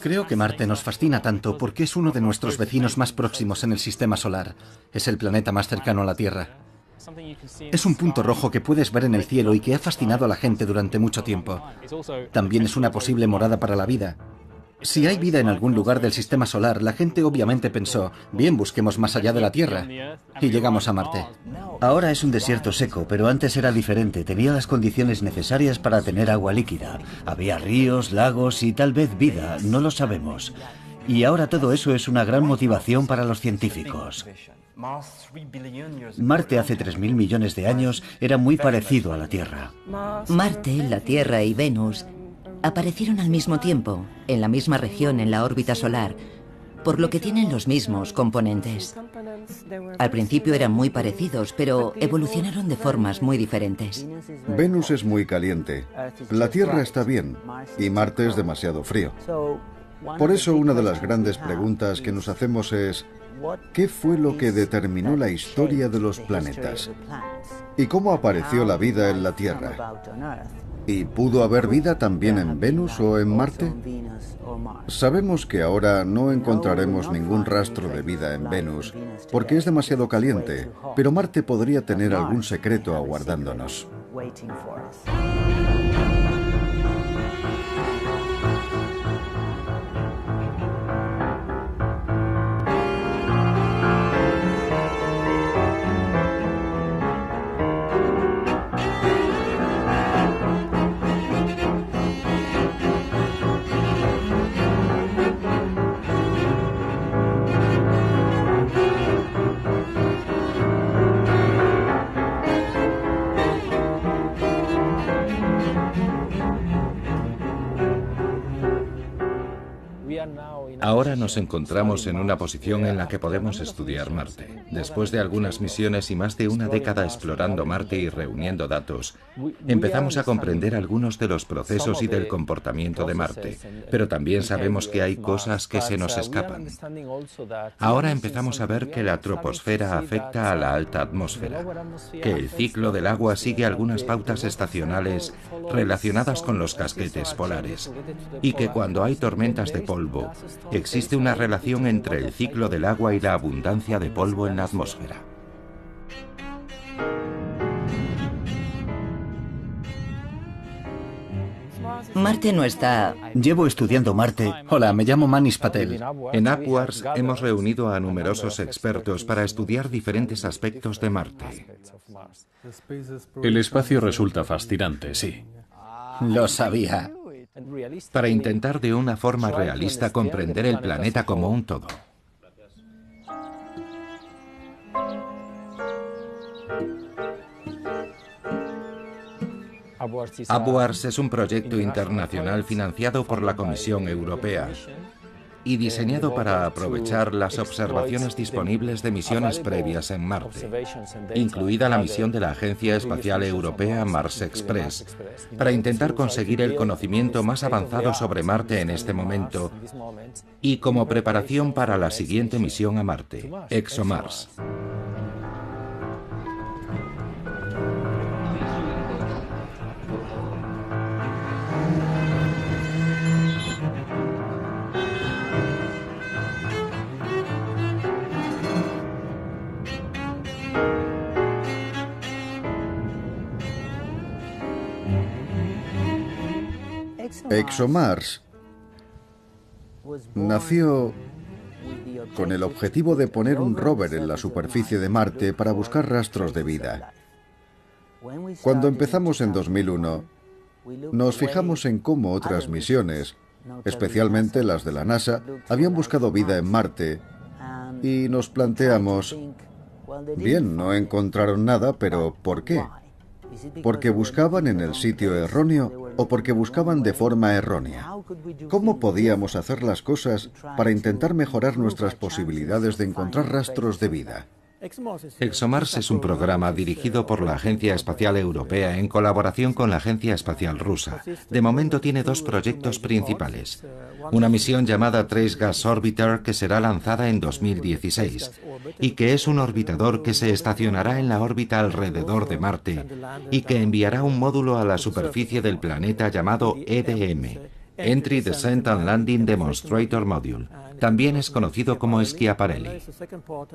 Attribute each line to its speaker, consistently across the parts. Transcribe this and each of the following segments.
Speaker 1: Creo que Marte nos fascina tanto porque es uno de nuestros vecinos más próximos en el sistema solar. Es el planeta más cercano a la Tierra. Es un punto rojo que puedes ver en el cielo y que ha fascinado a la gente durante mucho tiempo. También es una posible morada para la vida. Si hay vida en algún lugar del sistema solar, la gente obviamente pensó, bien, busquemos más allá de la Tierra. Y llegamos a Marte.
Speaker 2: Ahora es un desierto seco, pero antes era diferente. Tenía las condiciones necesarias para tener agua líquida. Había ríos, lagos y tal vez vida, no lo sabemos. Y ahora todo eso es una gran motivación para los científicos. Marte hace 3.000 millones de años era muy parecido a la Tierra.
Speaker 3: Marte, la Tierra y Venus aparecieron al mismo tiempo, en la misma región en la órbita solar, por lo que tienen los mismos componentes. Al principio eran muy parecidos, pero evolucionaron de formas muy diferentes.
Speaker 4: Venus es muy caliente, la Tierra está bien y Marte es demasiado frío. Por eso una de las grandes preguntas que nos hacemos es, ¿qué fue lo que determinó la historia de los planetas? ¿Y cómo apareció la vida en la Tierra? ¿Y pudo haber vida también en Venus o en Marte? Sabemos que ahora no encontraremos ningún rastro de vida en Venus porque es demasiado caliente, pero Marte podría tener algún secreto aguardándonos.
Speaker 5: Ahora nos encontramos en una posición en la que podemos estudiar Marte. Después de algunas misiones y más de una década explorando Marte y reuniendo datos, empezamos a comprender algunos de los procesos y del comportamiento de Marte, pero también sabemos que hay cosas que se nos escapan. Ahora empezamos a ver que la troposfera afecta a la alta atmósfera, que el ciclo del agua sigue algunas pautas estacionales relacionadas con los casquetes polares, y que cuando hay tormentas de polvo, existe una relación entre el ciclo del agua y la abundancia de polvo en la atmósfera.
Speaker 3: Marte no está...
Speaker 2: Llevo estudiando Marte.
Speaker 1: Hola, me llamo Manish Patel.
Speaker 5: En AQUARS hemos reunido a numerosos expertos para estudiar diferentes aspectos de Marte.
Speaker 6: El espacio resulta fascinante, sí.
Speaker 1: Lo sabía.
Speaker 5: Para intentar de una forma realista comprender el planeta como un todo. AQUARS es un proyecto internacional financiado por la Comisión Europea y diseñado para aprovechar las observaciones disponibles de misiones previas en Marte, incluida la misión de la Agencia Espacial Europea Mars Express, para intentar conseguir el conocimiento más avanzado sobre Marte en este momento y como preparación para la siguiente misión a Marte, ExoMars.
Speaker 4: ExoMars nació con el objetivo de poner un rover en la superficie de Marte para buscar rastros de vida. Cuando empezamos en 2001, nos fijamos en cómo otras misiones, especialmente las de la NASA, habían buscado vida en Marte y nos planteamos, bien, no encontraron nada, pero ¿por qué? ¿Porque buscaban en el sitio erróneo o porque buscaban de forma errónea? ¿Cómo podíamos hacer las cosas para intentar mejorar nuestras posibilidades de encontrar rastros de vida?
Speaker 5: ExoMars es un programa dirigido por la Agencia Espacial Europea en colaboración con la Agencia Espacial Rusa. De momento tiene dos proyectos principales. Una misión llamada Trace Gas Orbiter que será lanzada en 2016 y que es un orbitador que se estacionará en la órbita alrededor de Marte y que enviará un módulo a la superficie del planeta llamado EDM, Entry, Descent and Landing Demonstrator Module. También es conocido como Schiaparelli.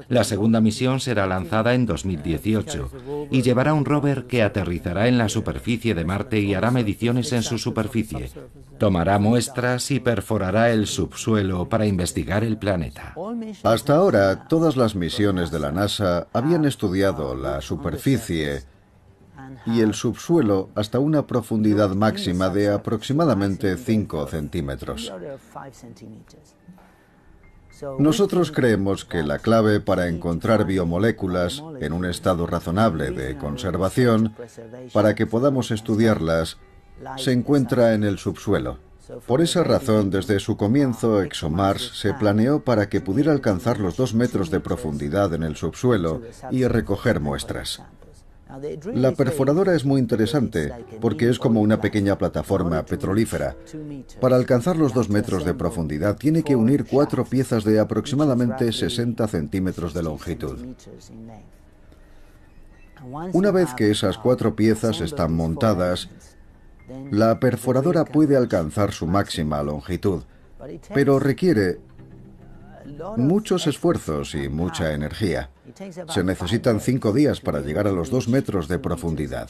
Speaker 5: La segunda misión será lanzada en 2018 y llevará un rover que aterrizará en la superficie de Marte y hará mediciones en su superficie. Tomará muestras y perforará el subsuelo para investigar el planeta.
Speaker 4: Hasta ahora, todas las misiones de la NASA habían estudiado la superficie y el subsuelo hasta una profundidad máxima de aproximadamente 5 centímetros. Nosotros creemos que la clave para encontrar biomoléculas en un estado razonable de conservación, para que podamos estudiarlas, se encuentra en el subsuelo. Por esa razón, desde su comienzo, ExoMars se planeó para que pudiera alcanzar los 2 metros de profundidad en el subsuelo y recoger muestras. La perforadora es muy interesante porque es como una pequeña plataforma petrolífera. Para alcanzar los 2 metros de profundidad tiene que unir 4 piezas de aproximadamente 60 centímetros de longitud. Una vez que esas 4 piezas están montadas, la perforadora puede alcanzar su máxima longitud, pero requiere muchos esfuerzos y mucha energía. Se necesitan 5 días para llegar a los 2 metros de profundidad.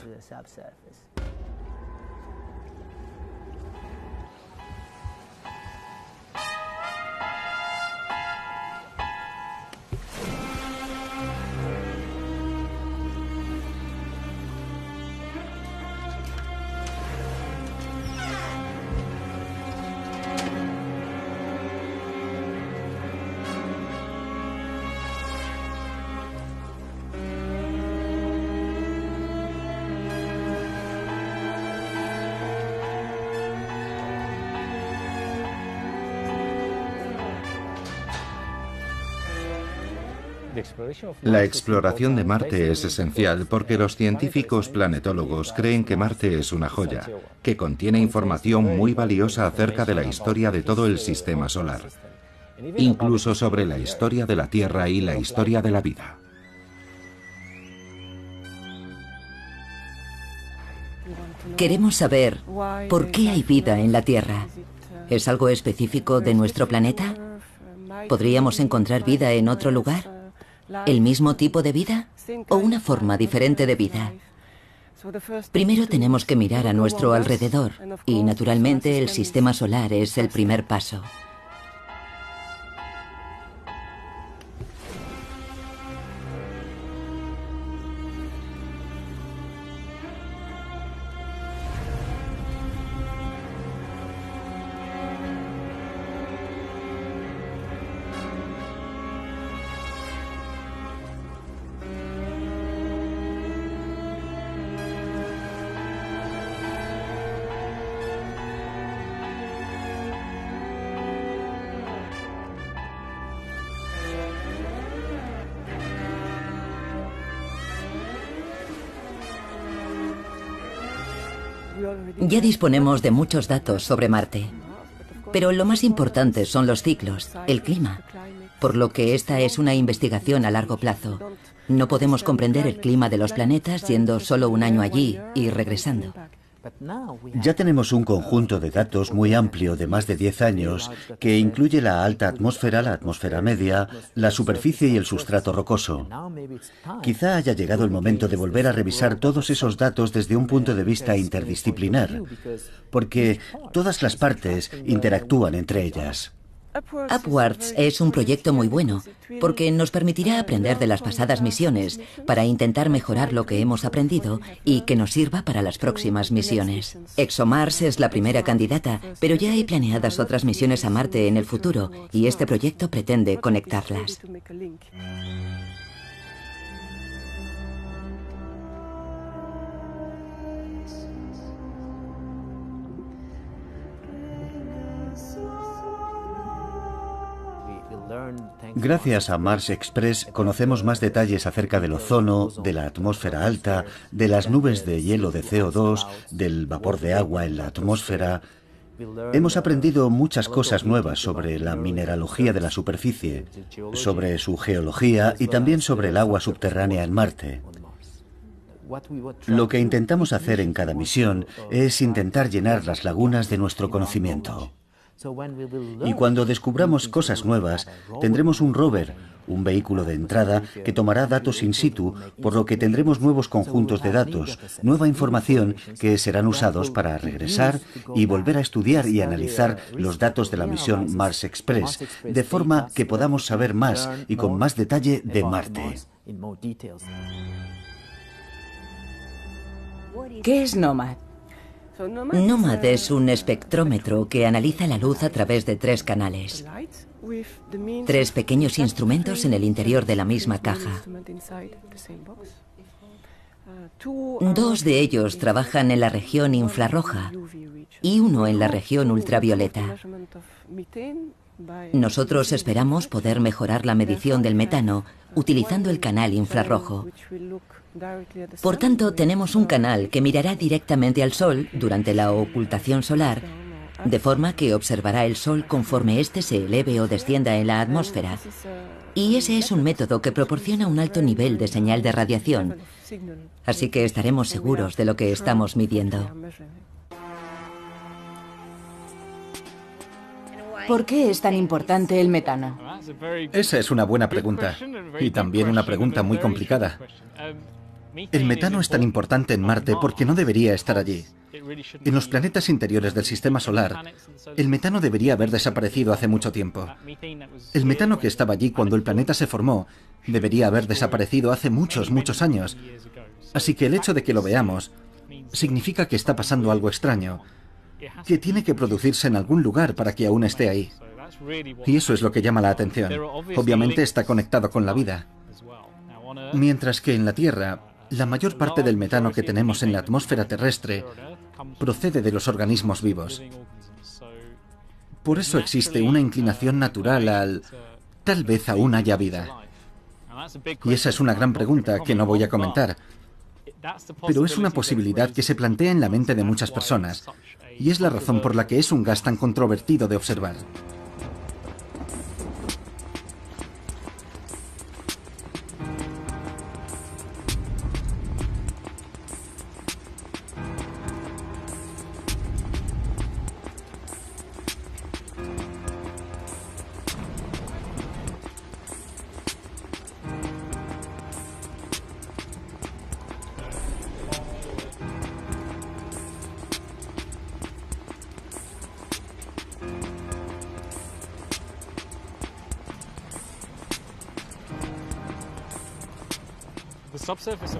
Speaker 5: La exploración de Marte es esencial porque los científicos planetólogos creen que Marte es una joya, que contiene información muy valiosa acerca de la historia de todo el sistema solar, incluso sobre la historia de la Tierra y la historia de la vida.
Speaker 3: Queremos saber por qué hay vida en la Tierra. ¿Es algo específico de nuestro planeta? ¿Podríamos encontrar vida en otro lugar? ¿El mismo tipo de vida o una forma diferente de vida? Primero tenemos que mirar a nuestro alrededor y, naturalmente, el sistema solar es el primer paso. Ya disponemos de muchos datos sobre Marte, pero lo más importante son los ciclos, el clima, por lo que esta es una investigación a largo plazo. No podemos comprender el clima de los planetas yendo solo un año allí y regresando.
Speaker 2: Ya tenemos un conjunto de datos muy amplio de más de 10 años que incluye la alta atmósfera, la atmósfera media, la superficie y el sustrato rocoso. Quizá haya llegado el momento de volver a revisar todos esos datos desde un punto de vista interdisciplinar, porque todas las partes interactúan entre ellas.
Speaker 3: Upwards es un proyecto muy bueno, porque nos permitirá aprender de las pasadas misiones para intentar mejorar lo que hemos aprendido y que nos sirva para las próximas misiones. ExoMars es la primera candidata, pero ya hay planeadas otras misiones a Marte en el futuro y este proyecto pretende conectarlas.
Speaker 2: Gracias a Mars Express conocemos más detalles acerca del ozono, de la atmósfera alta, de las nubes de hielo de CO2, del vapor de agua en la atmósfera. Hemos aprendido muchas cosas nuevas sobre la mineralogía de la superficie, sobre su geología y también sobre el agua subterránea en Marte. Lo que intentamos hacer en cada misión es intentar llenar las lagunas de nuestro conocimiento. Y cuando descubramos cosas nuevas, tendremos un rover, un vehículo de entrada que tomará datos in situ, por lo que tendremos nuevos conjuntos de datos, nueva información que serán usados para regresar y volver a estudiar y analizar los datos de la misión Mars Express, de forma que podamos saber más y con más detalle de Marte.
Speaker 7: ¿Qué es NOMAD?
Speaker 3: NOMAD es un espectrómetro que analiza la luz a través de 3 canales. 3 pequeños instrumentos en el interior de la misma caja. 2 de ellos trabajan en la región infrarroja y 1 en la región ultravioleta. Nosotros esperamos poder mejorar la medición del metano utilizando el canal infrarrojo. Por tanto, tenemos un canal que mirará directamente al Sol durante la ocultación solar, de forma que observará el Sol conforme éste se eleve o descienda en la atmósfera. Y ese es un método que proporciona un alto nivel de señal de radiación, así que estaremos seguros de lo que estamos midiendo.
Speaker 7: ¿Por qué es tan importante el metano?
Speaker 1: Esa es una buena pregunta, y también una pregunta muy complicada. El metano es tan importante en Marte porque no debería estar allí. En los planetas interiores del sistema solar, el metano debería haber desaparecido hace mucho tiempo. El metano que estaba allí cuando el planeta se formó debería haber desaparecido hace muchos años. Así que el hecho de que lo veamos significa que está pasando algo extraño, que tiene que producirse en algún lugar para que aún esté ahí. Y eso es lo que llama la atención. Obviamente está conectado con la vida. Mientras que en la Tierra, la mayor parte del metano que tenemos en la atmósfera terrestre procede de los organismos vivos. Por eso existe una inclinación natural al tal vez aún haya vida. Y esa es una gran pregunta que no voy a comentar. Pero es una posibilidad que se plantea en la mente de muchas personas, y es la razón por la que es un gas tan controvertido de observar.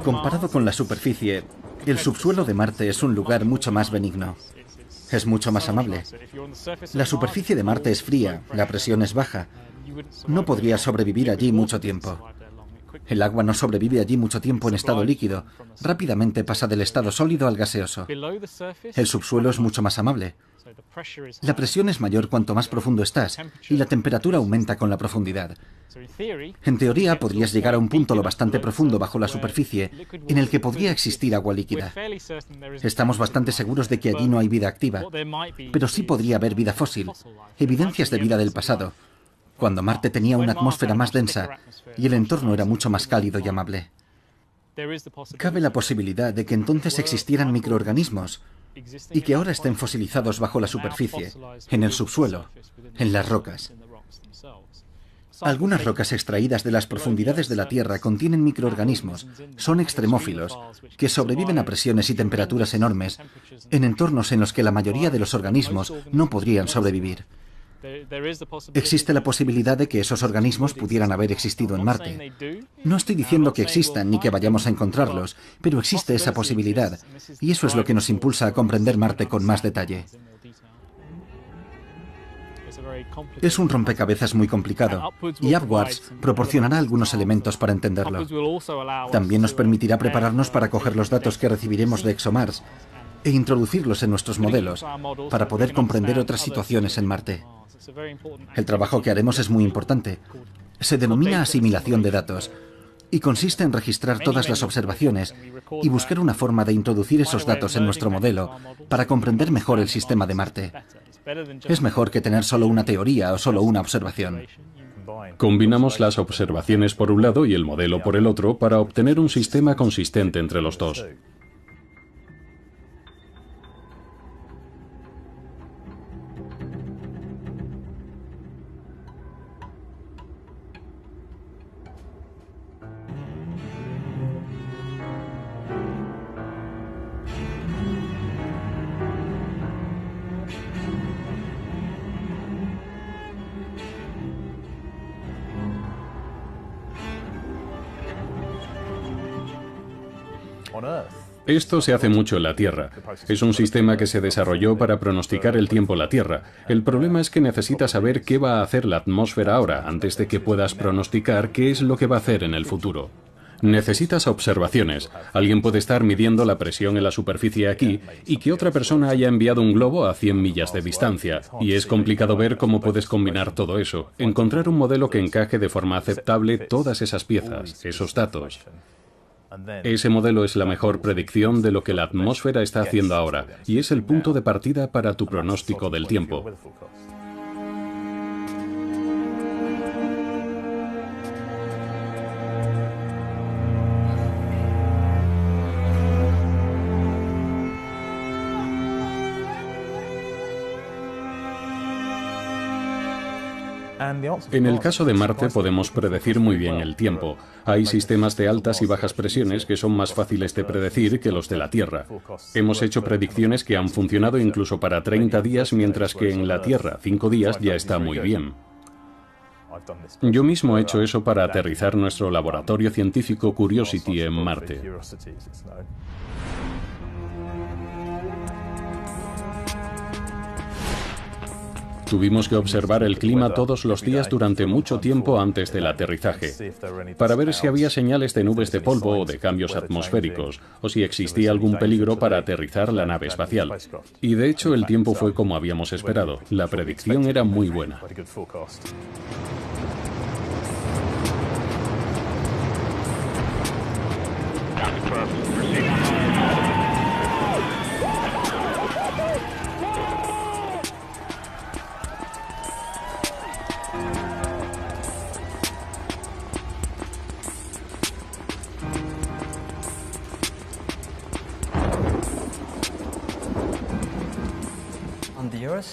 Speaker 1: Comparado con la superficie, el subsuelo de Marte es un lugar mucho más benigno. Es mucho más amable. La superficie de Marte es fría, la presión es baja. No podría sobrevivir allí mucho tiempo. El agua no sobrevive allí mucho tiempo en estado líquido. Rápidamente pasa del estado sólido al gaseoso. El subsuelo es mucho más amable. La presión es mayor cuanto más profundo estás, y la temperatura aumenta con la profundidad. En teoría, podrías llegar a un punto lo bastante profundo bajo la superficie en el que podría existir agua líquida. Estamos bastante seguros de que allí no hay vida activa, pero sí podría haber vida fósil, evidencias de vida del pasado, cuando Marte tenía una atmósfera más densa y el entorno era mucho más cálido y amable. Cabe la posibilidad de que entonces existieran microorganismos y que ahora estén fosilizados bajo la superficie, en el subsuelo, en las rocas. Algunas rocas extraídas de las profundidades de la Tierra contienen microorganismos, son extremófilos, que sobreviven a presiones y temperaturas enormes, en entornos en los que la mayoría de los organismos no podrían sobrevivir. Existe la posibilidad de que esos organismos pudieran haber existido en Marte. No estoy diciendo que existan ni que vayamos a encontrarlos, pero existe esa posibilidad, y eso es lo que nos impulsa a comprender Marte con más detalle. Es un rompecabezas muy complicado, y Upwards proporcionará algunos elementos para entenderlo. También nos permitirá prepararnos para coger los datos que recibiremos de ExoMars e introducirlos en nuestros modelos para poder comprender otras situaciones en Marte. El trabajo que haremos es muy importante. Se denomina asimilación de datos y consiste en registrar todas las observaciones y buscar una forma de introducir esos datos en nuestro modelo para comprender mejor el sistema de Marte. Es mejor que tener solo una teoría o solo una observación.
Speaker 6: Combinamos las observaciones por un lado y el modelo por el otro para obtener un sistema consistente entre los dos. Esto se hace mucho en la Tierra. Es un sistema que se desarrolló para pronosticar el tiempo en la Tierra. El problema es que necesitas saber qué va a hacer la atmósfera ahora, antes de que puedas pronosticar qué es lo que va a hacer en el futuro. Necesitas observaciones. Alguien puede estar midiendo la presión en la superficie aquí y que otra persona haya enviado un globo a 100 millas de distancia. Y es complicado ver cómo puedes combinar todo eso. Encontrar un modelo que encaje de forma aceptable todas esas piezas, esos datos. Ese modelo es la mejor predicción de lo que la atmósfera está haciendo ahora y es el punto de partida para tu pronóstico del tiempo. En el caso de Marte podemos predecir muy bien el tiempo. Hay sistemas de altas y bajas presiones que son más fáciles de predecir que los de la Tierra. Hemos hecho predicciones que han funcionado incluso para 30 días, mientras que en la Tierra 5 días ya está muy bien. Yo mismo he hecho eso para aterrizar nuestro laboratorio científico Curiosity en Marte. Tuvimos que observar el clima todos los días durante mucho tiempo antes del aterrizaje, para ver si había señales de nubes de polvo o de cambios atmosféricos, o si existía algún peligro para aterrizar la nave espacial. Y de hecho el tiempo fue como habíamos esperado. La predicción era muy buena.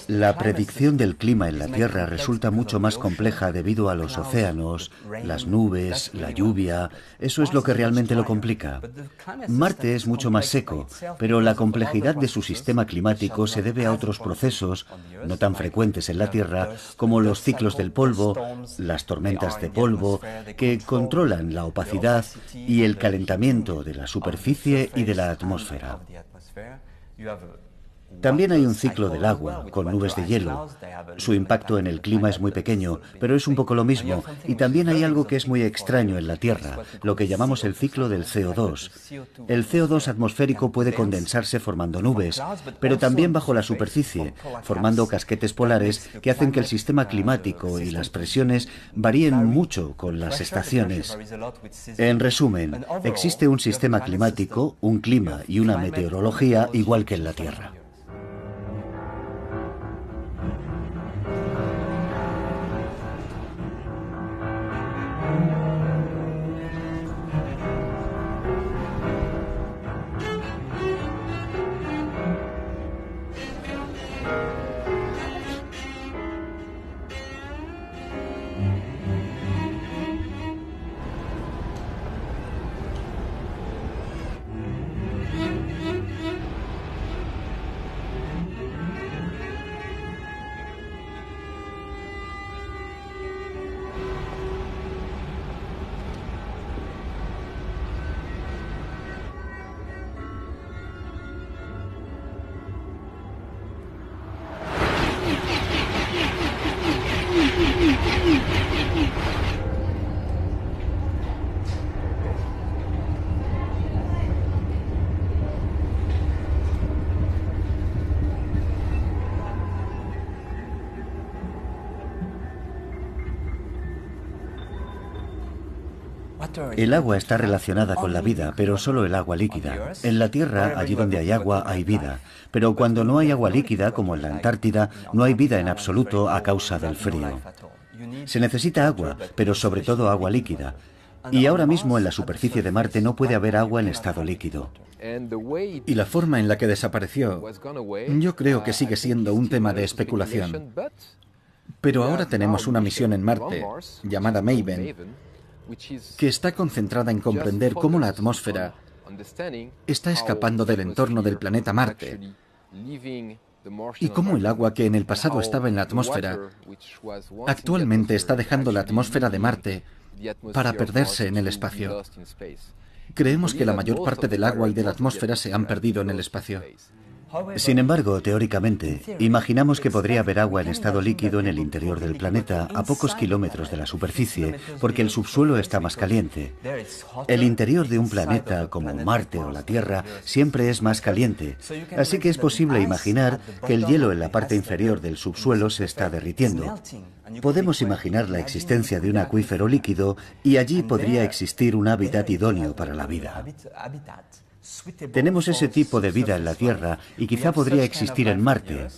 Speaker 2: La predicción del clima en la Tierra resulta mucho más compleja debido a los océanos, las nubes, la lluvia. Eso es lo que realmente lo complica. Marte es mucho más seco, pero la complejidad de su sistema climático se debe a otros procesos, no tan frecuentes en la Tierra, como los ciclos del polvo, las tormentas de polvo, que controlan la opacidad y el calentamiento de la superficie y de la atmósfera. También hay un ciclo del agua, con nubes de hielo. Su impacto en el clima es muy pequeño, pero es un poco lo mismo. Y también hay algo que es muy extraño en la Tierra, lo que llamamos el ciclo del CO2. El CO2 atmosférico puede condensarse formando nubes, pero también bajo la superficie, formando casquetes polares que hacen que el sistema climático y las presiones varíen mucho con las estaciones. En resumen, existe un sistema climático, un clima y una meteorología igual que en la Tierra. El agua está relacionada con la vida, pero solo el agua líquida. En la Tierra, allí donde hay agua, hay vida. Pero cuando no hay agua líquida, como en la Antártida, no hay vida en absoluto a causa del frío. Se necesita agua, pero sobre todo agua líquida. Y ahora mismo en la superficie de Marte no puede haber agua en estado líquido.
Speaker 1: Y la forma en la que desapareció, yo creo que sigue siendo un tema de especulación. Pero ahora tenemos una misión en Marte, llamada Maven, que está concentrada en comprender cómo la atmósfera está escapando del entorno del planeta Marte y cómo el agua que en el pasado estaba en la atmósfera actualmente está dejando la atmósfera de Marte para perderse en el espacio. Creemos que la mayor parte del agua y de la atmósfera se han perdido en el espacio.
Speaker 2: Sin embargo, teóricamente, imaginamos que podría haber agua en estado líquido en el interior del planeta a pocos kilómetros de la superficie, porque el subsuelo está más caliente. El interior de un planeta como Marte o la Tierra siempre es más caliente, así que es posible imaginar que el hielo en la parte inferior del subsuelo se está derritiendo. Podemos imaginar la existencia de un acuífero líquido y allí podría existir un hábitat idóneo para la vida. Tenemos ese tipo de vida en la Tierra y quizá podría existir en Marte,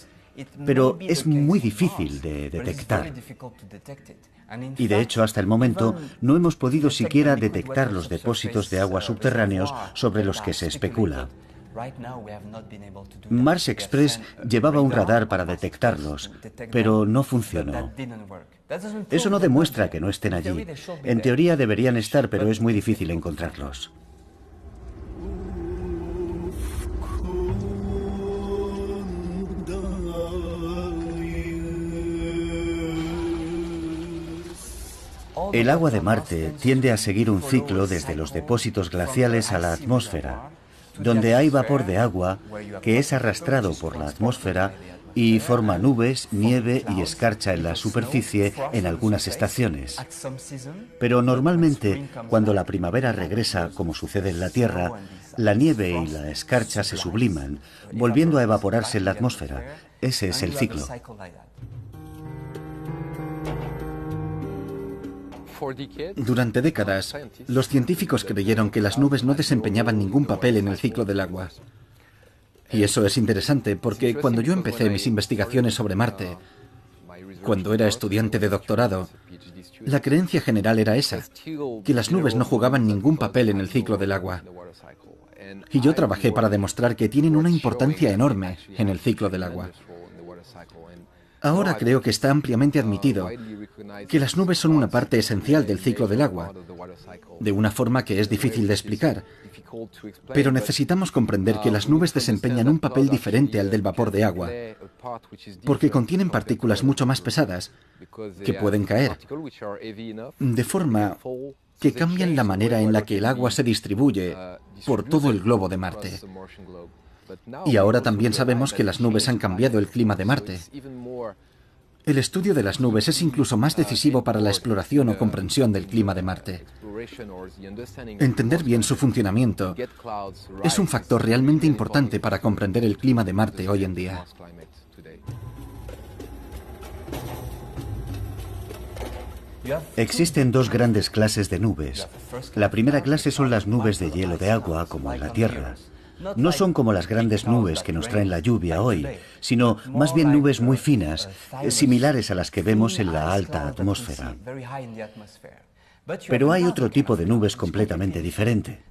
Speaker 2: pero es muy difícil de detectar. Y de hecho, hasta el momento, no hemos podido siquiera detectar los depósitos de agua subterráneos sobre los que se especula. Mars Express llevaba un radar para detectarlos, pero no funcionó. Eso no demuestra que no estén allí. En teoría deberían estar, pero es muy difícil encontrarlos. El agua de Marte tiende a seguir un ciclo desde los depósitos glaciales a la atmósfera, donde hay vapor de agua que es arrastrado por la atmósfera y forma nubes, nieve y escarcha en la superficie en algunas estaciones. Pero normalmente, cuando la primavera regresa, como sucede en la Tierra, la nieve y la escarcha se subliman, volviendo a evaporarse en la atmósfera. Ese es el ciclo.
Speaker 1: Durante décadas, los científicos creyeron que las nubes no desempeñaban ningún papel en el ciclo del agua. Y eso es interesante porque cuando yo empecé mis investigaciones sobre Marte, cuando era estudiante de doctorado, la creencia general era esa, que las nubes no jugaban ningún papel en el ciclo del agua. Y yo trabajé para demostrar que tienen una importancia enorme en el ciclo del agua. Ahora creo que está ampliamente admitido que las nubes son una parte esencial del ciclo del agua, de una forma que es difícil de explicar. Pero necesitamos comprender que las nubes desempeñan un papel diferente al del vapor de agua, porque contienen partículas mucho más pesadas que pueden caer, de forma que cambian la manera en la que el agua se distribuye por todo el globo de Marte. Y ahora también sabemos que las nubes han cambiado el clima de Marte. El estudio de las nubes es incluso más decisivo para la exploración o comprensión del clima de Marte. Entender bien su funcionamiento es un factor realmente importante para comprender el clima de Marte hoy en día.
Speaker 2: Existen dos grandes clases de nubes. La primera clase son las nubes de hielo de agua, como en la Tierra. No son como las grandes nubes que nos traen la lluvia hoy, sino más bien nubes muy finas, similares a las que vemos en la alta atmósfera. Pero hay otro tipo de nubes completamente diferente.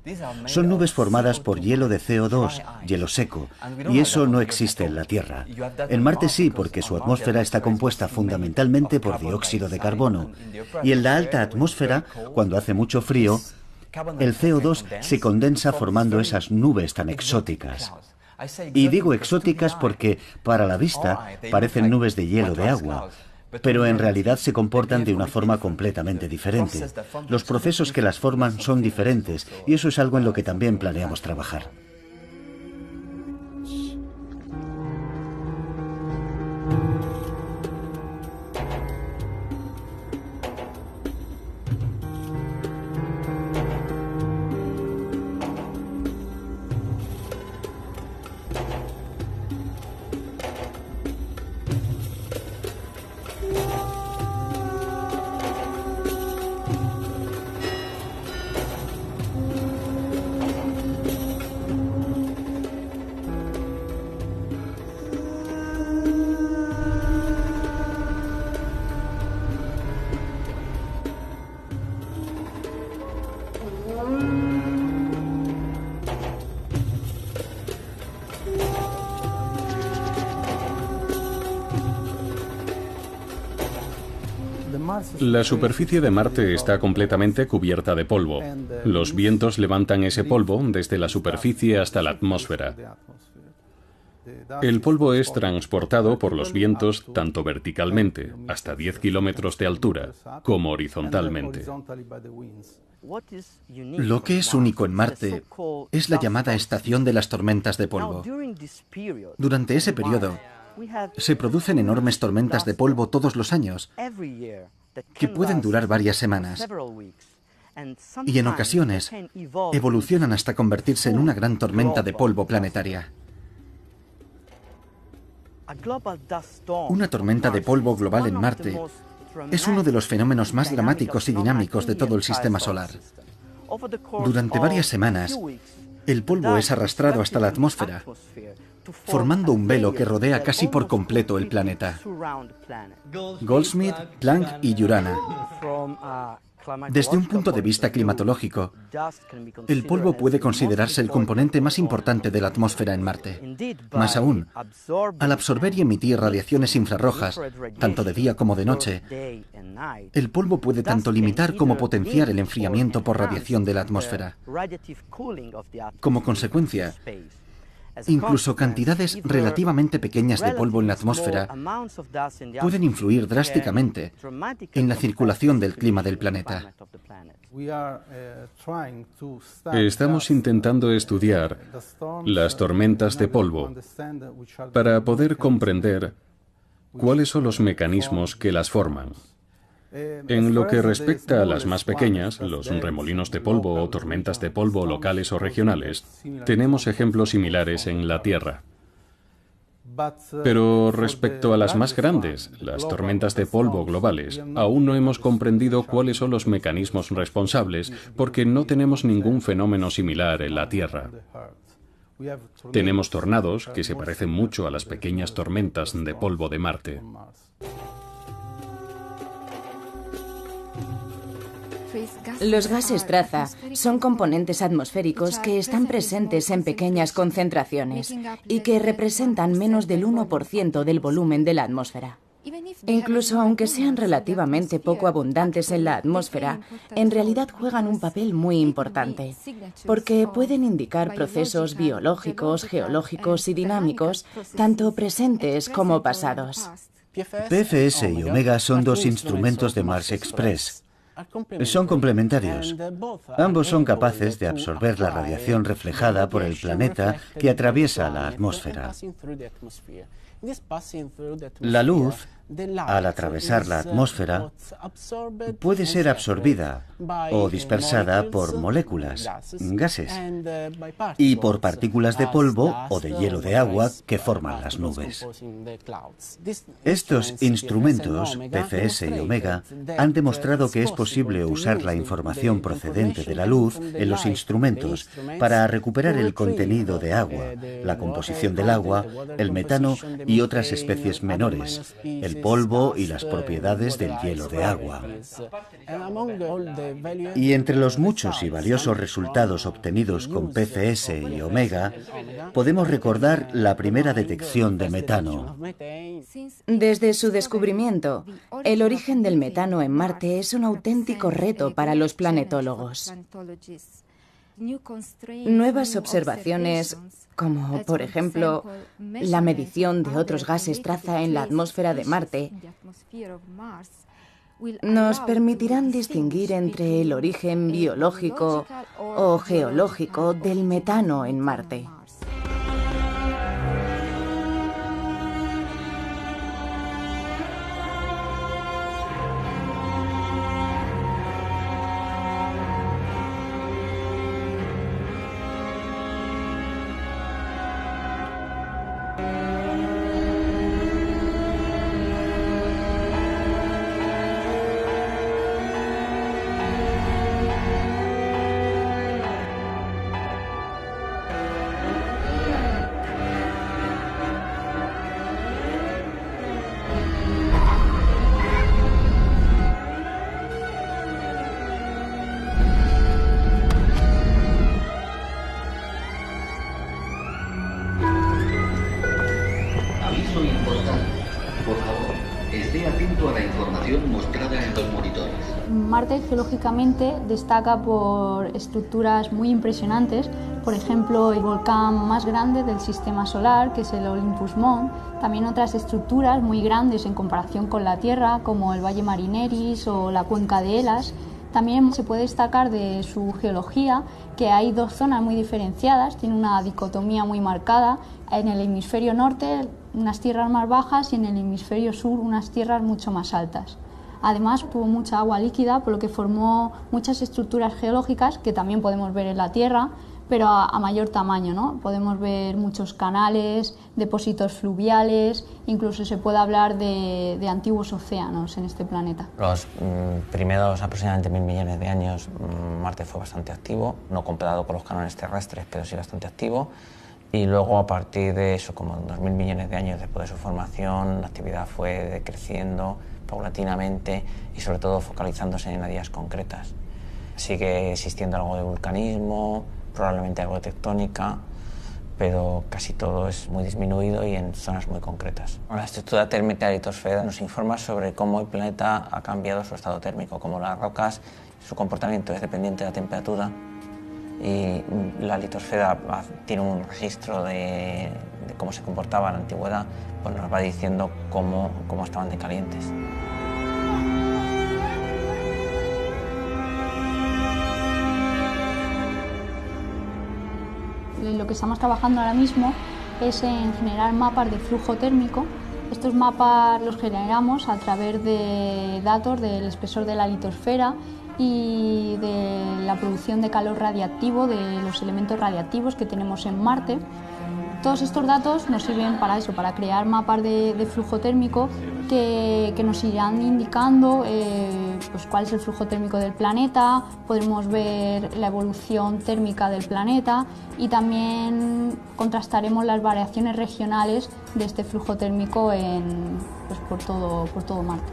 Speaker 2: Son nubes formadas por hielo de CO2, hielo seco, y eso no existe en la Tierra. En Marte sí, porque su atmósfera está compuesta fundamentalmente por dióxido de carbono, y en la alta atmósfera, cuando hace mucho frío, el CO2 se condensa formando esas nubes tan exóticas. Y digo exóticas porque, para la vista, parecen nubes de hielo de agua, pero en realidad se comportan de una forma completamente diferente. Los procesos que las forman son diferentes, y eso es algo en lo que también planeamos trabajar.
Speaker 6: La superficie de Marte está completamente cubierta de polvo. Los vientos levantan ese polvo desde la superficie hasta la atmósfera. El polvo es transportado por los vientos tanto verticalmente, hasta 10 kilómetros de altura, como horizontalmente.
Speaker 1: Lo que es único en Marte es la llamada estación de las tormentas de polvo. Durante ese periodo, se producen enormes tormentas de polvo todos los años, que pueden durar varias semanas. Y en ocasiones, evolucionan hasta convertirse en una gran tormenta de polvo planetaria. Una tormenta de polvo global en Marte es uno de los fenómenos más dramáticos y dinámicos de todo el sistema solar. Durante varias semanas, el polvo es arrastrado hasta la atmósfera, formando un velo que rodea casi por completo el planeta. Goldsmith, Planck y Urana. Desde un punto de vista climatológico, el polvo puede considerarse el componente más importante de la atmósfera en Marte. Más aún, al absorber y emitir radiaciones infrarrojas, tanto de día como de noche, el polvo puede tanto limitar como potenciar el enfriamiento por radiación de la atmósfera. Como consecuencia, incluso cantidades relativamente pequeñas de polvo en la atmósfera pueden influir drásticamente en la circulación del clima del planeta.
Speaker 6: Estamos intentando estudiar las tormentas de polvo para poder comprender cuáles son los mecanismos que las forman. En lo que respecta a las más pequeñas, los remolinos de polvo o tormentas de polvo locales o regionales, tenemos ejemplos similares en la Tierra. Pero respecto a las más grandes, las tormentas de polvo globales, aún no hemos comprendido cuáles son los mecanismos responsables porque no tenemos ningún fenómeno similar en la Tierra. Tenemos tornados que se parecen mucho a las pequeñas tormentas de polvo de Marte.
Speaker 7: Los gases traza son componentes atmosféricos que están presentes en pequeñas concentraciones y que representan menos del 1% del volumen de la atmósfera. Incluso aunque sean relativamente poco abundantes en la atmósfera, en realidad juegan un papel muy importante, porque pueden indicar procesos biológicos, geológicos y dinámicos, tanto presentes como pasados.
Speaker 2: PFS y Omega son dos instrumentos de Mars Express. Son complementarios. Ambos son capaces de absorber la radiación reflejada por el planeta que atraviesa la atmósfera. La luz, al atravesar la atmósfera, puede ser absorbida o dispersada por moléculas, gases, y por partículas de polvo o de hielo de agua que forman las nubes. Estos instrumentos, PFS y Omega, han demostrado que es posible usar la información procedente de la luz en los instrumentos para recuperar el contenido de agua, la composición del agua, el metano y otras especies menores, el polvo y las propiedades del hielo de agua. Y entre los muchos y valiosos resultados obtenidos con PFS y Omega, podemos recordar la primera detección de metano.
Speaker 7: Desde su descubrimiento, el origen del metano en Marte es un auténtico reto para los planetólogos. Nuevas observaciones, como por ejemplo la medición de otros gases traza en la atmósfera de Marte, nos permitirán distinguir entre el origen biológico o geológico del metano en Marte.
Speaker 8: Aviso importante. Por favor, Esté atento a la información mostrada en los monitores.
Speaker 9: Marte geológicamente destaca por estructuras muy impresionantes, por ejemplo el volcán más grande del sistema solar, que es el Olympus Mons, también otras estructuras muy grandes en comparación con la Tierra, como el Valle Marineris o la cuenca de Elas. También se puede destacar de su geología que hay dos zonas muy diferenciadas, tiene una dicotomía muy marcada, en el hemisferio norte unas tierras más bajas y en el hemisferio sur unas tierras mucho más altas. Además tuvo mucha agua líquida, por lo que formó muchas estructuras geológicas que también podemos ver en la Tierra, pero a mayor tamaño, ¿no? Podemos ver muchos canales, depósitos fluviales, incluso se puede hablar de antiguos océanos en este planeta.
Speaker 10: Los primeros aproximadamente 1000 millones de años Marte fue bastante activo, no comparado con los cánones terrestres, pero sí bastante activo. Y luego, a partir de eso, como 2000 millones de años después de su formación, la actividad fue decreciendo paulatinamente y sobre todo focalizándose en áreas concretas. Sigue existiendo algo de vulcanismo, probablemente algo de tectónica, pero casi todo es muy disminuido y en zonas muy concretas. La estructura térmica de la litosfera nos informa sobre cómo el planeta ha cambiado su estado térmico, cómo las rocas, su comportamiento es dependiente de la temperatura, y la litosfera tiene un registro de cómo se comportaba en la antigüedad, pues nos va diciendo cómo estaban de calientes.
Speaker 9: Lo que estamos trabajando ahora mismo es en generar mapas de flujo térmico. Estos mapas los generamos a través de datos del espesor de la litosfera y de la producción de calor radiactivo, de los elementos radiactivos que tenemos en Marte. Todos estos datos nos sirven para eso, para crear mapas de flujo térmico que nos irán indicando pues cuál es el flujo térmico del planeta, podremos ver la evolución térmica del planeta y también contrastaremos las variaciones regionales de este flujo térmico pues por todo Marte.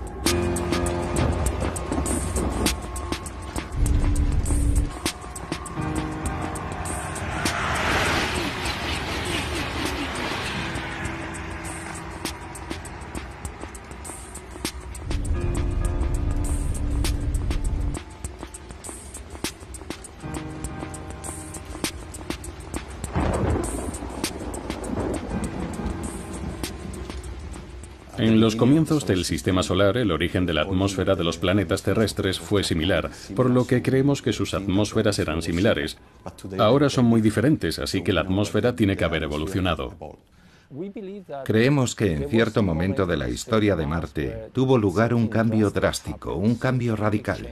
Speaker 6: En los comienzos del Sistema Solar, el origen de la atmósfera de los planetas terrestres fue similar, por lo que creemos que sus atmósferas eran similares. Ahora son muy diferentes, así que la atmósfera tiene que haber evolucionado.
Speaker 5: Creemos que en cierto momento de la historia de Marte tuvo lugar un cambio drástico, un cambio radical.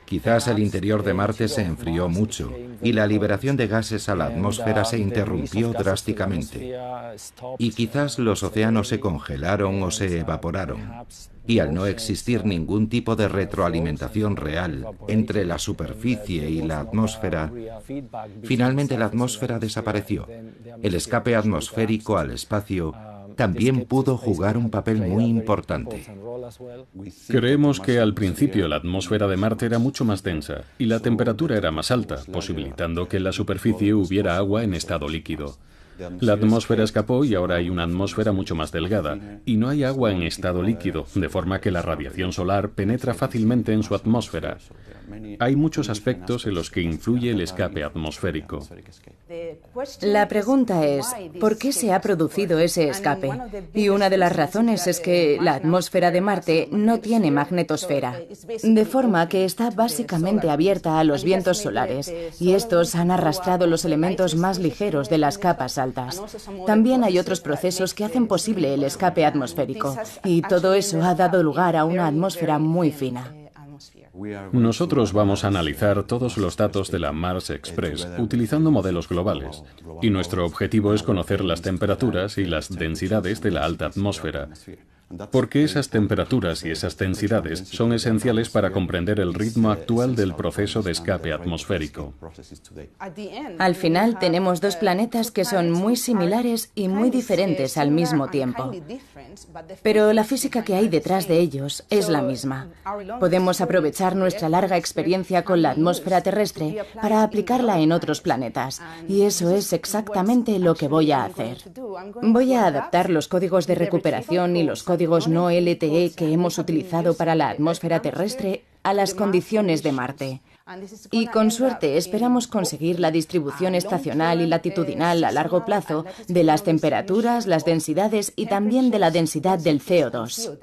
Speaker 5: Quizás el interior de Marte se enfrió mucho y la liberación de gases a la atmósfera se interrumpió drásticamente. Y quizás los océanos se congelaron o se evaporaron. Y al no existir ningún tipo de retroalimentación real entre la superficie y la atmósfera, finalmente la atmósfera desapareció. El escape atmosférico al espacio también pudo jugar un papel muy importante.
Speaker 6: Creemos que al principio la atmósfera de Marte era mucho más densa y la temperatura era más alta, posibilitando que en la superficie hubiera agua en estado líquido. La atmósfera escapó y ahora hay una atmósfera mucho más delgada, y no hay agua en estado líquido, de forma que la radiación solar penetra fácilmente en su atmósfera. Hay muchos aspectos en los que influye el escape atmosférico.
Speaker 7: La pregunta es, ¿por qué se ha producido ese escape? Y una de las razones es que la atmósfera de Marte no tiene magnetosfera, de forma que está básicamente abierta a los vientos solares, y estos han arrastrado los elementos más ligeros de las capas altas. También hay otros procesos que hacen posible el escape atmosférico, y todo eso ha dado lugar a una atmósfera muy fina.
Speaker 6: Nosotros vamos a analizar todos los datos de la Mars Express utilizando modelos globales, y nuestro objetivo es conocer las temperaturas y las densidades de la alta atmósfera, porque esas temperaturas y esas densidades son esenciales para comprender el ritmo actual del proceso de escape atmosférico.
Speaker 7: Al final tenemos dos planetas que son muy similares y muy diferentes al mismo tiempo. Pero la física que hay detrás de ellos es la misma. Podemos aprovechar nuestra larga experiencia con la atmósfera terrestre para aplicarla en otros planetas. Y eso es exactamente lo que voy a hacer. Voy a adaptar los códigos de recuperación y los códigos códigos no LTE que hemos utilizado para la atmósfera terrestre a las condiciones de Marte. Y con suerte esperamos conseguir la distribución estacional y latitudinal a largo plazo de las temperaturas, las densidades y también de la densidad del CO2.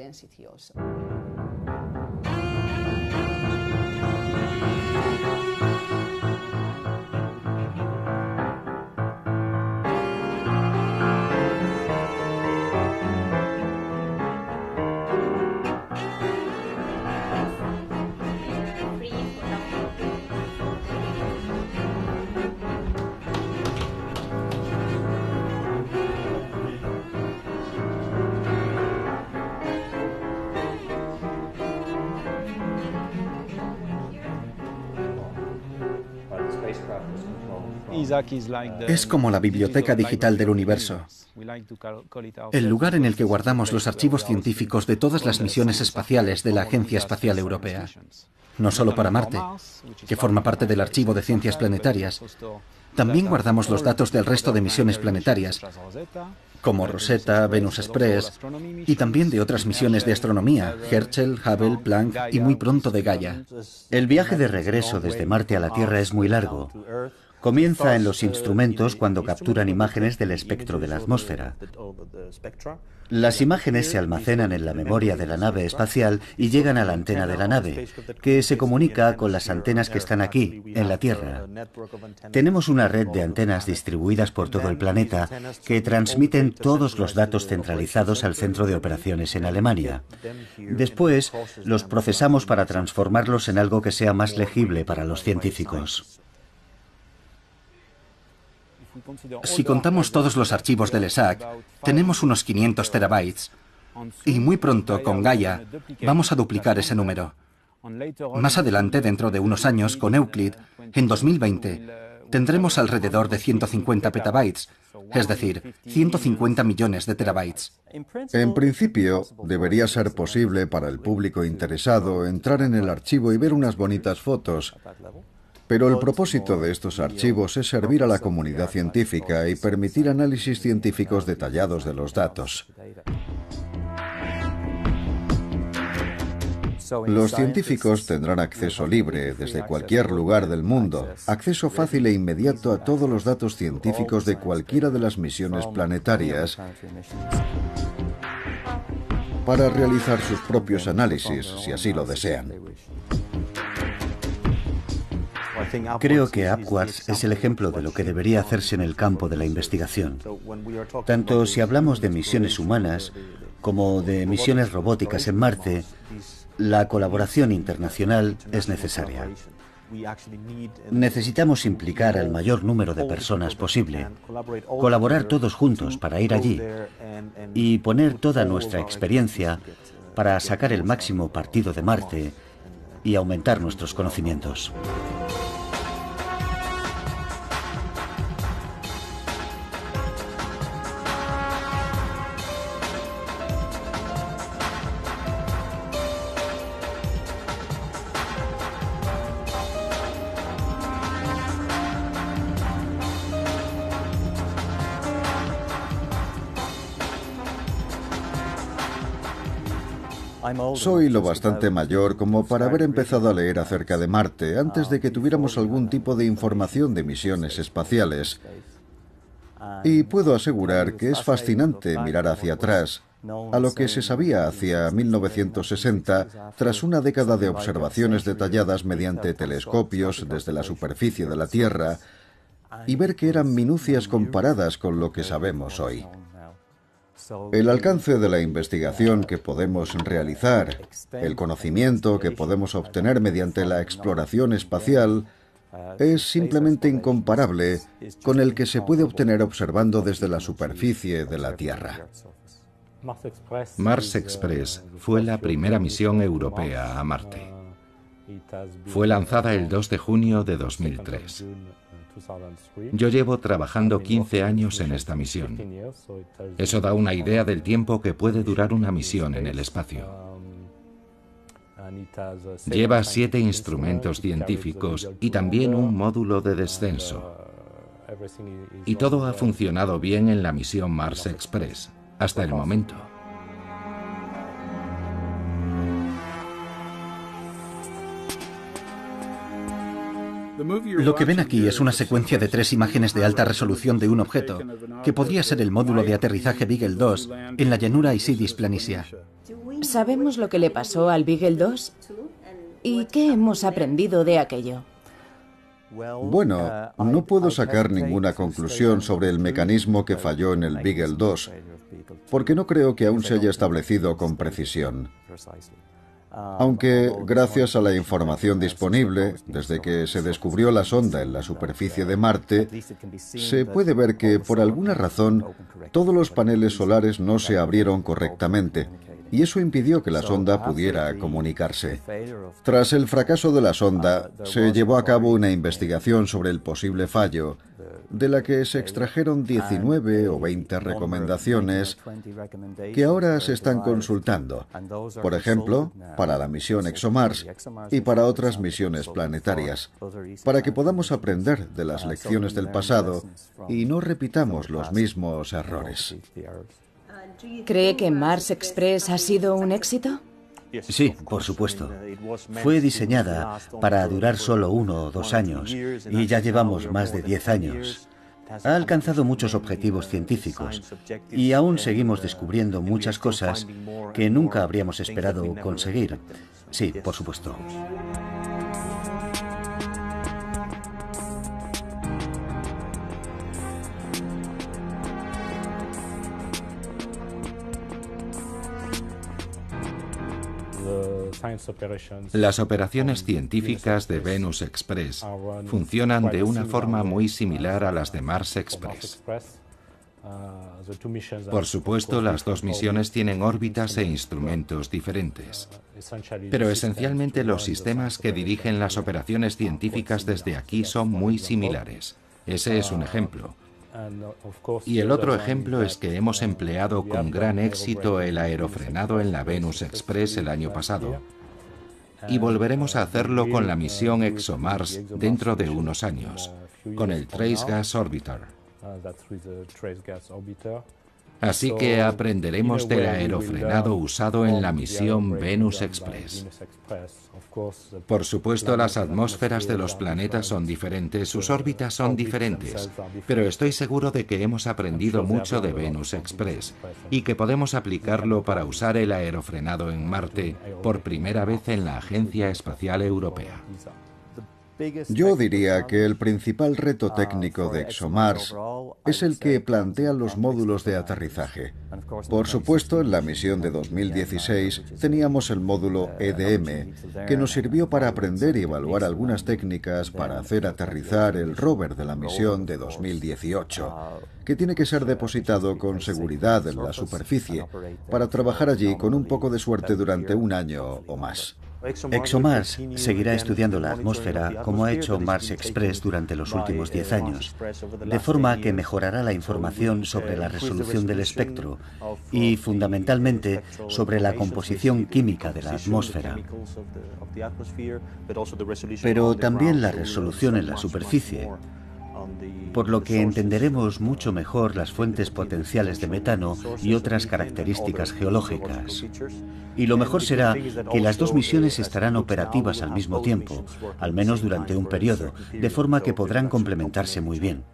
Speaker 1: Es como la biblioteca digital del universo, el lugar en el que guardamos los archivos científicos de todas las misiones espaciales de la Agencia Espacial Europea. No solo para Marte, que forma parte del archivo de ciencias planetarias, también guardamos los datos del resto de misiones planetarias, como Rosetta, Venus Express, y también de otras misiones de astronomía, Herschel, Hubble, Planck y muy pronto de Gaia.
Speaker 2: El viaje de regreso desde Marte a la Tierra es muy largo. Comienza en los instrumentos cuando capturan imágenes del espectro de la atmósfera. Las imágenes se almacenan en la memoria de la nave espacial y llegan a la antena de la nave, que se comunica con las antenas que están aquí, en la Tierra. Tenemos una red de antenas distribuidas por todo el planeta que transmiten todos los datos centralizados al centro de operaciones en Alemania. Después, los procesamos para transformarlos en algo que sea más legible para los científicos.
Speaker 1: Si contamos todos los archivos del ESAC, tenemos unos 500 terabytes. Y muy pronto, con Gaia, vamos a duplicar ese número. Más adelante, dentro de unos años, con Euclid, en 2020, tendremos alrededor de 150 petabytes, es decir, 150 millones de terabytes.
Speaker 4: En principio, debería ser posible para el público interesado entrar en el archivo y ver unas bonitas fotos. Pero el propósito de estos archivos es servir a la comunidad científica y permitir análisis científicos detallados de los datos. Los científicos tendrán acceso libre desde cualquier lugar del mundo, acceso fácil e inmediato a todos los datos científicos de cualquiera de las misiones planetarias para realizar sus propios análisis, si así lo desean.
Speaker 2: Creo que Upwards es el ejemplo de lo que debería hacerse en el campo de la investigación. Tanto si hablamos de misiones humanas como de misiones robóticas en Marte, la colaboración internacional es necesaria. Necesitamos implicar al mayor número de personas posible, colaborar todos juntos para ir allí y poner toda nuestra experiencia para sacar el máximo partido de Marte y aumentar nuestros conocimientos.
Speaker 4: Soy lo bastante mayor como para haber empezado a leer acerca de Marte antes de que tuviéramos algún tipo de información de misiones espaciales. Y puedo asegurar que es fascinante mirar hacia atrás a lo que se sabía hacia 1960 tras una década de observaciones detalladas mediante telescopios desde la superficie de la Tierra y ver que eran minucias comparadas con lo que sabemos hoy. El alcance de la investigación que podemos realizar, el conocimiento que podemos obtener mediante la exploración espacial, es simplemente incomparable con el que se puede obtener observando desde la superficie de la Tierra.
Speaker 5: Mars Express fue la primera misión europea a Marte. Fue lanzada el 2 de junio de 2003. Yo llevo trabajando 15 años en esta misión. Eso da una idea del tiempo que puede durar una misión en el espacio. Lleva 7 instrumentos científicos y también un módulo de descenso. Y todo ha funcionado bien en la misión Mars Express, hasta el momento.
Speaker 1: Lo que ven aquí es una secuencia de 3 imágenes de alta resolución de un objeto, que podría ser el módulo de aterrizaje Beagle 2 en la llanura Isidis Planitia.
Speaker 7: ¿Sabemos lo que le pasó al Beagle 2? ¿Y qué hemos aprendido de aquello?
Speaker 4: Bueno, no puedo sacar ninguna conclusión sobre el mecanismo que falló en el Beagle 2, porque no creo que aún se haya establecido con precisión. Aunque, gracias a la información disponible, desde que se descubrió la sonda en la superficie de Marte, se puede ver que, por alguna razón, todos los paneles solares no se abrieron correctamente, y eso impidió que la sonda pudiera comunicarse. Tras el fracaso de la sonda, se llevó a cabo una investigación sobre el posible fallo, de la que se extrajeron 19 o 20 recomendaciones que ahora se están consultando, por ejemplo, para la misión ExoMars y para otras misiones planetarias, para que podamos aprender de las lecciones del pasado y no repitamos los mismos errores.
Speaker 7: ¿Cree que Mars Express ha sido un éxito?
Speaker 2: Sí, por supuesto. Fue diseñada para durar solo 1 o 2 años y ya llevamos más de 10 años. Ha alcanzado muchos objetivos científicos y aún seguimos descubriendo muchas cosas que nunca habríamos esperado conseguir. Sí, por supuesto.
Speaker 5: Las operaciones científicas de Venus Express funcionan de una forma muy similar a las de Mars Express. Por supuesto, las 2 misiones tienen órbitas e instrumentos diferentes. Pero esencialmente los sistemas que dirigen las operaciones científicas desde aquí son muy similares. Ese es un ejemplo. Y el otro ejemplo es que hemos empleado con gran éxito el aerofrenado en la Venus Express el año pasado. Y volveremos a hacerlo con la misión ExoMars dentro de unos años, con el Trace Gas Orbiter. Así que aprenderemos del aerofrenado usado en la misión Venus Express. Por supuesto, las atmósferas de los planetas son diferentes, sus órbitas son diferentes, pero estoy seguro de que hemos aprendido mucho de Venus Express y que podemos aplicarlo para usar el aerofrenado en Marte por primera vez en la Agencia Espacial Europea.
Speaker 4: Yo diría que el principal reto técnico de ExoMars es el que plantean los módulos de aterrizaje. Por supuesto, en la misión de 2016 teníamos el módulo EDM, que nos sirvió para aprender y evaluar algunas técnicas para hacer aterrizar el rover de la misión de 2018, que tiene que ser depositado con seguridad en la superficie, para trabajar allí con un poco de suerte durante 1 año o más.
Speaker 2: ExoMars seguirá estudiando la atmósfera como ha hecho Mars Express durante los últimos 10 años, de forma que mejorará la información sobre la resolución del espectro y, fundamentalmente, sobre la composición química de la atmósfera, pero también la resolución en la superficie, por lo que entenderemos mucho mejor las fuentes potenciales de metano y otras características geológicas. Y lo mejor será que las 2 misiones estarán operativas al mismo tiempo, al menos durante un periodo, de forma que podrán complementarse muy bien.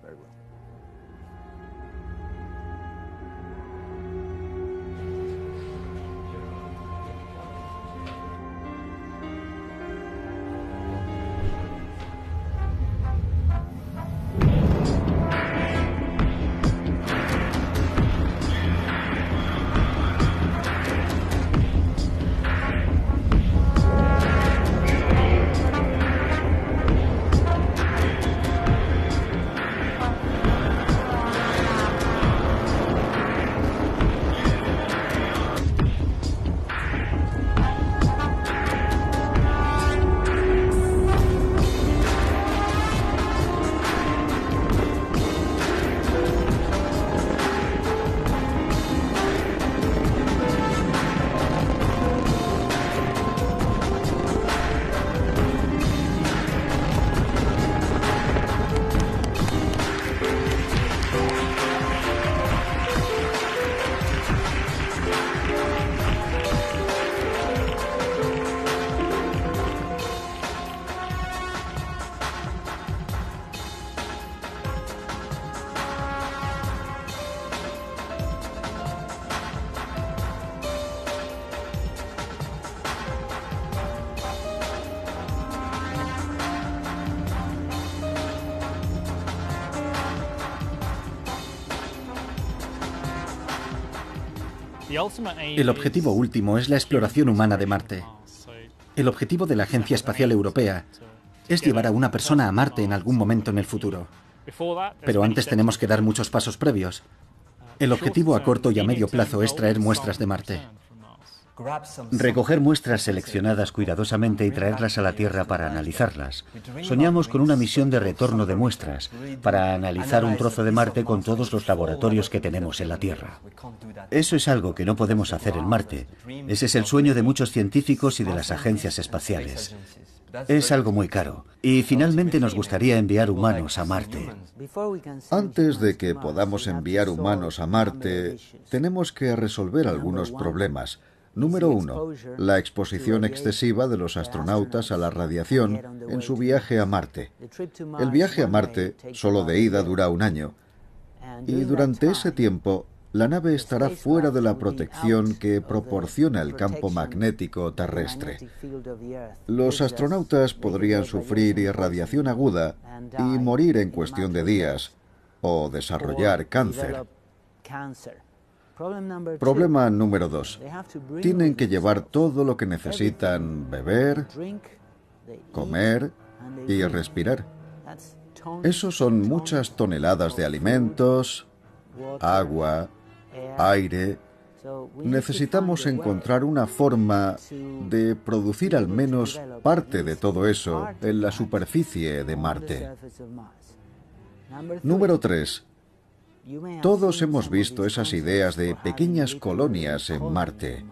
Speaker 1: El objetivo último es la exploración humana de Marte. El objetivo de la Agencia Espacial Europea es llevar a una persona a Marte en algún momento en el futuro. Pero antes tenemos que dar muchos pasos previos. El objetivo a corto y a medio plazo es traer muestras de Marte.
Speaker 2: Recoger muestras seleccionadas cuidadosamente y traerlas a la Tierra para analizarlas. Soñamos con una misión de retorno de muestras, para analizar un trozo de Marte con todos los laboratorios que tenemos en la Tierra. Eso es algo que no podemos hacer en Marte. Ese es el sueño de muchos científicos y de las agencias espaciales. Es algo muy caro. Y finalmente nos gustaría enviar humanos a Marte.
Speaker 4: Antes de que podamos enviar humanos a Marte, tenemos que resolver algunos problemas. Número 1. La exposición excesiva de los astronautas a la radiación en su viaje a Marte. El viaje a Marte, solo de ida, dura 1 año. Y durante ese tiempo, la nave estará fuera de la protección que proporciona el campo magnético terrestre. Los astronautas podrían sufrir irradiación aguda y morir en cuestión de días, o desarrollar cáncer. Problema número 2. Tienen que llevar todo lo que necesitan beber, comer y respirar. Eso son muchas toneladas de alimentos, agua, aire. Necesitamos encontrar una forma de producir al menos parte de todo eso en la superficie de Marte. Número 3. Todos hemos visto esas ideas de pequeñas colonias en Marte.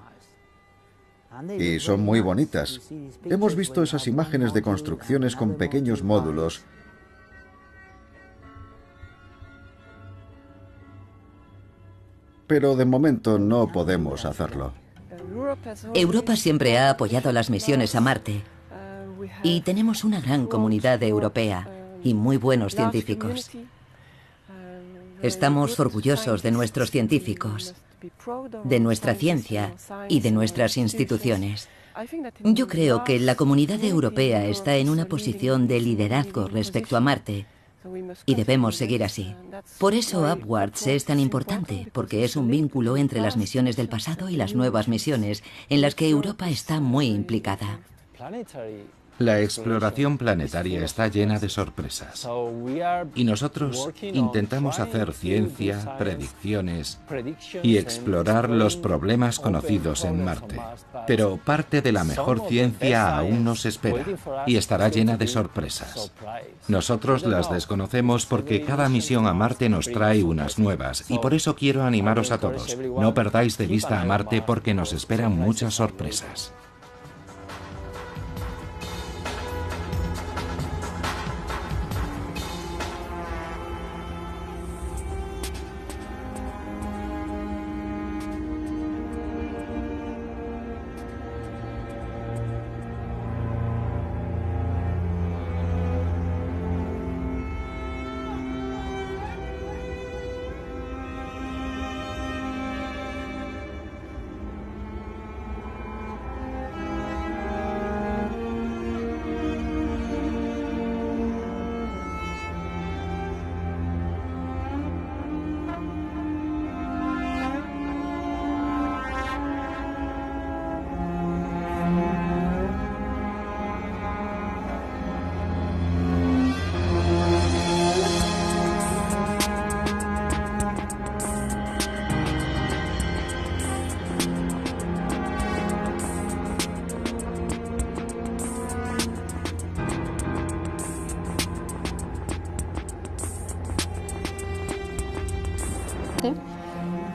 Speaker 4: Y son muy bonitas. Hemos visto esas imágenes de construcciones con pequeños módulos. Pero de momento no podemos hacerlo.
Speaker 3: Europa siempre ha apoyado las misiones a Marte. Y tenemos una gran comunidad europea y muy buenos científicos. Estamos orgullosos de nuestros científicos, de nuestra ciencia y de nuestras instituciones. Yo creo que la comunidad europea está en una posición de liderazgo respecto a Marte y debemos seguir así. Por eso Upwards es tan importante, porque es un vínculo entre las misiones del pasado y las nuevas misiones en las que Europa está muy implicada.
Speaker 5: La exploración planetaria está llena de sorpresas. Y nosotros intentamos hacer ciencia, predicciones y explorar los problemas conocidos en Marte. Pero parte de la mejor ciencia aún nos espera y estará llena de sorpresas. Nosotros las desconocemos porque cada misión a Marte nos trae unas nuevas y por eso quiero animaros a todos. No perdáis de vista a Marte porque nos esperan muchas sorpresas.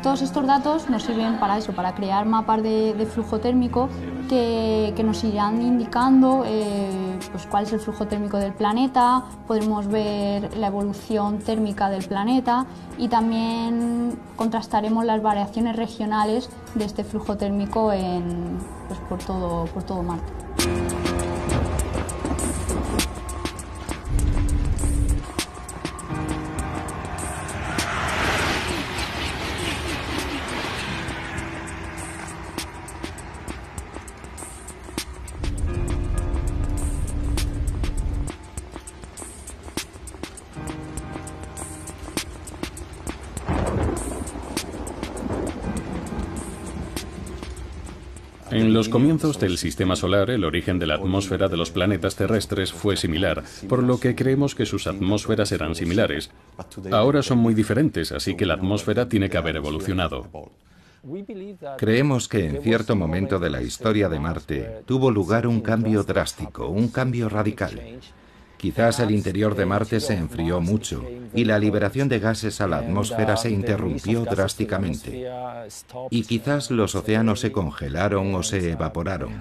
Speaker 9: Todos estos datos nos sirven para eso, para crear mapas de flujo térmico que nos irán indicando pues cuál es el flujo térmico del planeta, podremos ver la evolución térmica del planeta y también contrastaremos las variaciones regionales de este flujo térmico pues por todo Marte.
Speaker 6: En los comienzos del sistema solar, el origen de la atmósfera de los planetas terrestres fue similar, por lo que creemos que sus atmósferas eran similares. Ahora son muy diferentes, así que la atmósfera tiene que haber evolucionado.
Speaker 5: Creemos que en cierto momento de la historia de Marte tuvo lugar un cambio drástico, un cambio radical. Quizás el interior de Marte se enfrió mucho y la liberación de gases a la atmósfera se interrumpió drásticamente. Y quizás los océanos se congelaron o se evaporaron.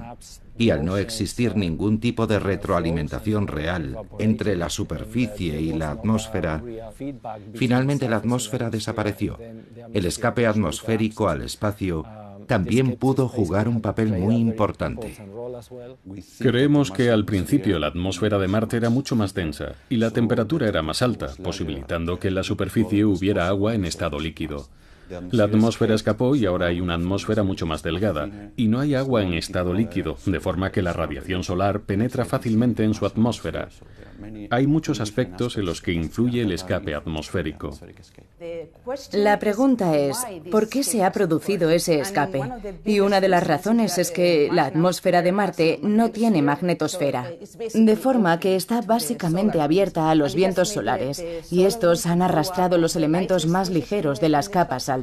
Speaker 5: Y al no existir ningún tipo de retroalimentación real entre la superficie y la atmósfera, finalmente la atmósfera desapareció. El escape atmosférico al espacio también pudo jugar un papel muy importante.
Speaker 6: Creemos que al principio la atmósfera de Marte era mucho más densa y la temperatura era más alta, posibilitando que en la superficie hubiera agua en estado líquido. La atmósfera escapó y ahora hay una atmósfera mucho más delgada, y no hay agua en estado líquido, de forma que la radiación solar penetra fácilmente en su atmósfera. Hay muchos aspectos en los que influye el escape atmosférico.
Speaker 7: La pregunta es, ¿por qué se ha producido ese escape? Y una de las razones es que la atmósfera de Marte no tiene magnetosfera, de forma que está básicamente abierta a los vientos solares, y estos han arrastrado los elementos más ligeros de las capas altas.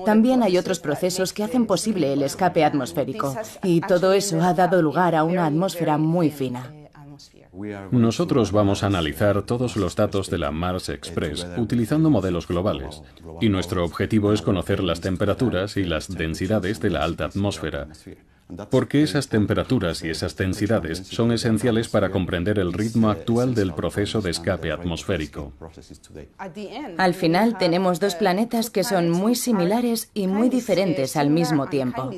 Speaker 7: También hay otros procesos que hacen posible el escape atmosférico, y todo eso ha dado lugar a una atmósfera muy fina.
Speaker 6: Nosotros vamos a analizar todos los datos de la Mars Express utilizando modelos globales, y nuestro objetivo es conocer las temperaturas y las densidades de la alta atmósfera, porque esas temperaturas y esas densidades son esenciales para comprender el ritmo actual del proceso de escape atmosférico.
Speaker 7: Al final tenemos dos planetas que son muy similares y muy diferentes al mismo tiempo.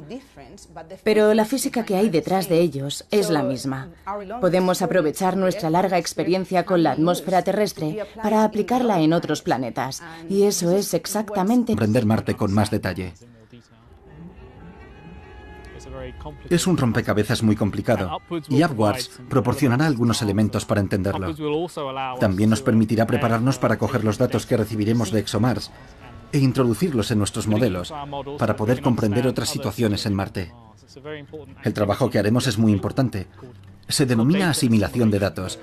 Speaker 7: Pero la física que hay detrás de ellos es la misma. Podemos aprovechar nuestra larga experiencia con la atmósfera terrestre para aplicarla en otros planetas. Y eso es exactamente
Speaker 1: comprender Marte con más detalle. Es un rompecabezas muy complicado, y Upwards proporcionará algunos elementos para entenderlo. También nos permitirá prepararnos para coger los datos que recibiremos de ExoMars e introducirlos en nuestros modelos para poder comprender otras situaciones en Marte. El trabajo que haremos es muy importante. Se denomina asimilación de datos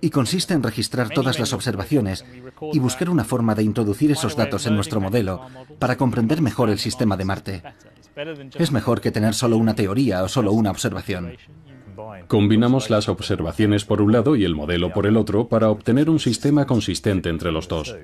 Speaker 1: y consiste en registrar todas las observaciones y buscar una forma de introducir esos datos en nuestro modelo para comprender mejor el sistema de Marte. Es mejor que tener solo una teoría o solo una observación.
Speaker 6: Combinamos las observaciones por un lado y el modelo por el otro para obtener un sistema consistente entre los dos.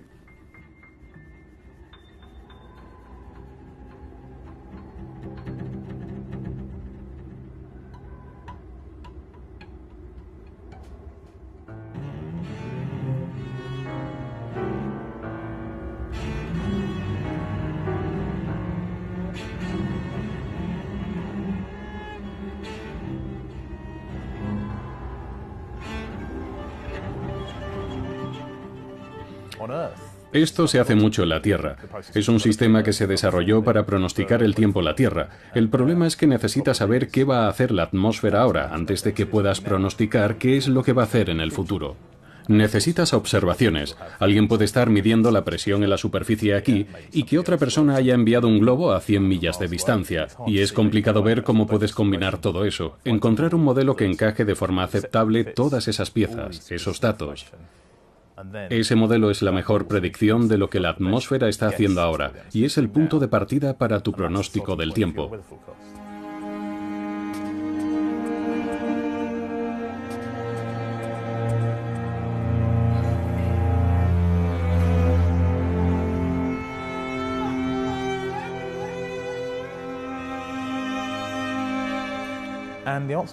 Speaker 6: Esto se hace mucho en la Tierra. Es un sistema que se desarrolló para pronosticar el tiempo en la Tierra. El problema es que necesitas saber qué va a hacer la atmósfera ahora antes de que puedas pronosticar qué es lo que va a hacer en el futuro. Necesitas observaciones. Alguien puede estar midiendo la presión en la superficie aquí y que otra persona haya enviado un globo a 100 millas de distancia. Y es complicado ver cómo puedes combinar todo eso. Encontrar un modelo que encaje de forma aceptable todas esas piezas, esos datos. Ese modelo es la mejor predicción de lo que la atmósfera está haciendo ahora, y es el punto de partida para tu pronóstico del tiempo.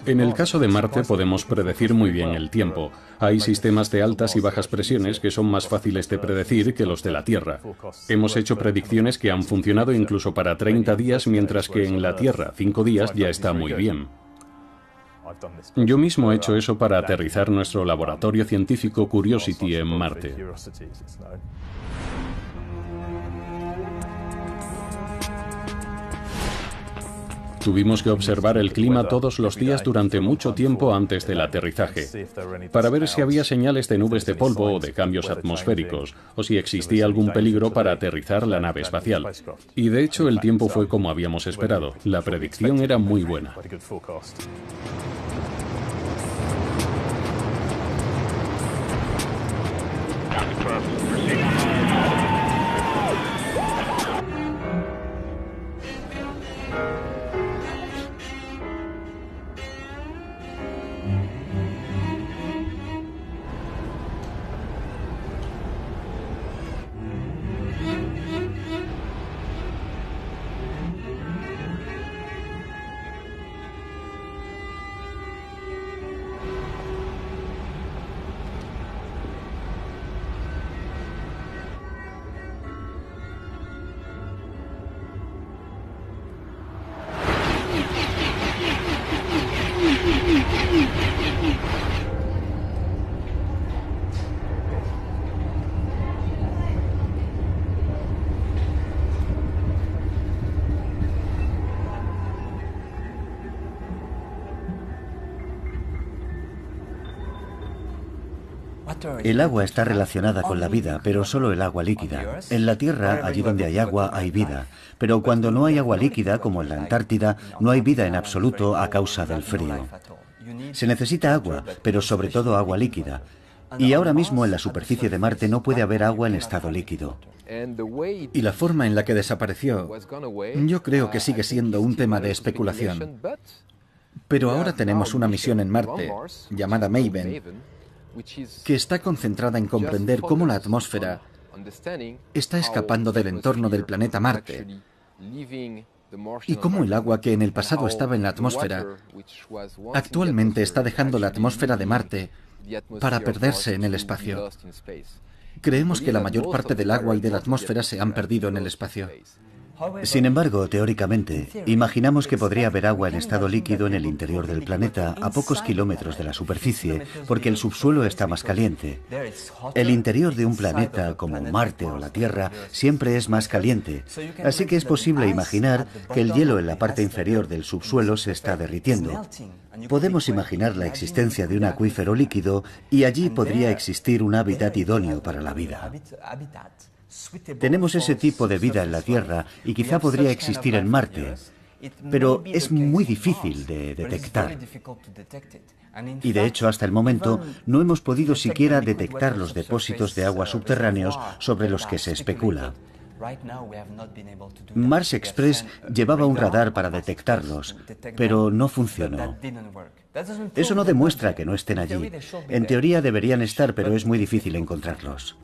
Speaker 6: En el caso de Marte podemos predecir muy bien el tiempo. Hay sistemas de altas y bajas presiones que son más fáciles de predecir que los de la Tierra. Hemos hecho predicciones que han funcionado incluso para 30 días, mientras que en la Tierra 5 días ya está muy bien. Yo mismo he hecho eso para aterrizar nuestro laboratorio científico Curiosity en Marte. Tuvimos que observar el clima todos los días durante mucho tiempo antes del aterrizaje, para ver si había señales de nubes de polvo o de cambios atmosféricos, o si existía algún peligro para aterrizar la nave espacial. Y de hecho el tiempo fue como habíamos esperado. La predicción era muy buena.
Speaker 2: El agua está relacionada con la vida, pero solo el agua líquida. En la Tierra, allí donde hay agua, hay vida. Pero cuando no hay agua líquida, como en la Antártida, no hay vida en absoluto a causa del frío. Se necesita agua, pero sobre todo agua líquida. Y ahora mismo en la superficie de Marte no puede haber agua en estado líquido.
Speaker 1: Y la forma en la que desapareció, yo creo que sigue siendo un tema de especulación. Pero ahora tenemos una misión en Marte, llamada Maven, que está concentrada en comprender cómo la atmósfera está escapando del entorno del planeta Marte y cómo el agua que en el pasado estaba en la atmósfera actualmente está dejando la atmósfera de Marte para perderse en el espacio. Creemos que la mayor parte del agua y de la atmósfera se han perdido en el espacio.
Speaker 2: Sin embargo, teóricamente, imaginamos que podría haber agua en estado líquido en el interior del planeta a pocos kilómetros de la superficie, porque el subsuelo está más caliente. El interior de un planeta como Marte o la Tierra siempre es más caliente, así que es posible imaginar que el hielo en la parte inferior del subsuelo se está derritiendo. Podemos imaginar la existencia de un acuífero líquido y allí podría existir un hábitat idóneo para la vida. Tenemos ese tipo de vida en la Tierra y quizá podría existir en Marte, pero es muy difícil de detectar. Y de hecho, hasta el momento, no hemos podido siquiera detectar los depósitos de agua subterráneos sobre los que se especula. Mars Express llevaba un radar para detectarlos, pero no funcionó. Eso no demuestra que no estén allí. En teoría deberían estar, pero es muy difícil encontrarlos.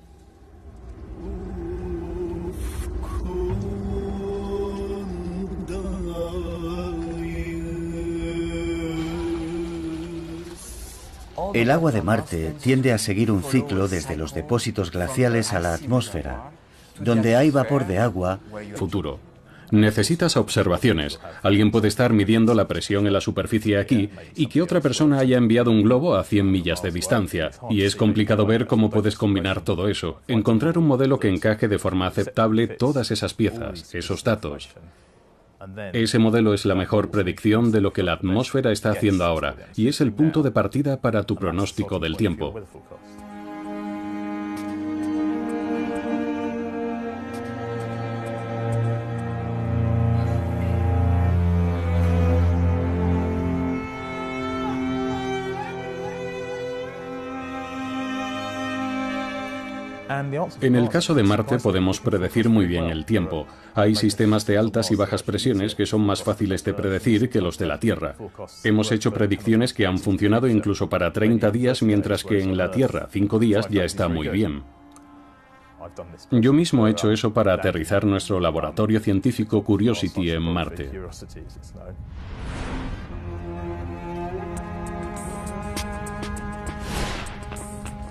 Speaker 2: El agua de Marte tiende a seguir un ciclo desde los depósitos glaciales a la atmósfera. Donde hay vapor de agua...
Speaker 6: Futuro. Necesitas observaciones. Alguien puede estar midiendo la presión en la superficie aquí y que otra persona haya enviado un globo a 100 millas de distancia. Y es complicado ver cómo puedes combinar todo eso. Encontrar un modelo que encaje de forma aceptable todas esas piezas, esos datos. Ese modelo es la mejor predicción de lo que la atmósfera está haciendo ahora, y es el punto de partida para tu pronóstico del tiempo. En el caso de Marte podemos predecir muy bien el tiempo. Hay sistemas de altas y bajas presiones que son más fáciles de predecir que los de la Tierra. Hemos hecho predicciones que han funcionado incluso para 30 días, mientras que en la Tierra 5 días ya está muy bien. Yo mismo he hecho eso para aterrizar nuestro laboratorio científico Curiosity en Marte.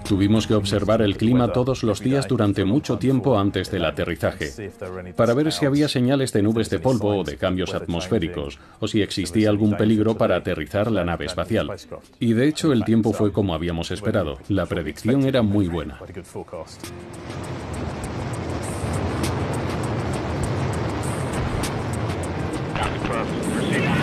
Speaker 6: Tuvimos que observar el clima todos los días durante mucho tiempo antes del aterrizaje, para ver si había señales de nubes de polvo o de cambios atmosféricos, o si existía algún peligro para aterrizar la nave espacial. Y de hecho el tiempo fue como habíamos esperado. La predicción era muy buena.
Speaker 11: Proceed.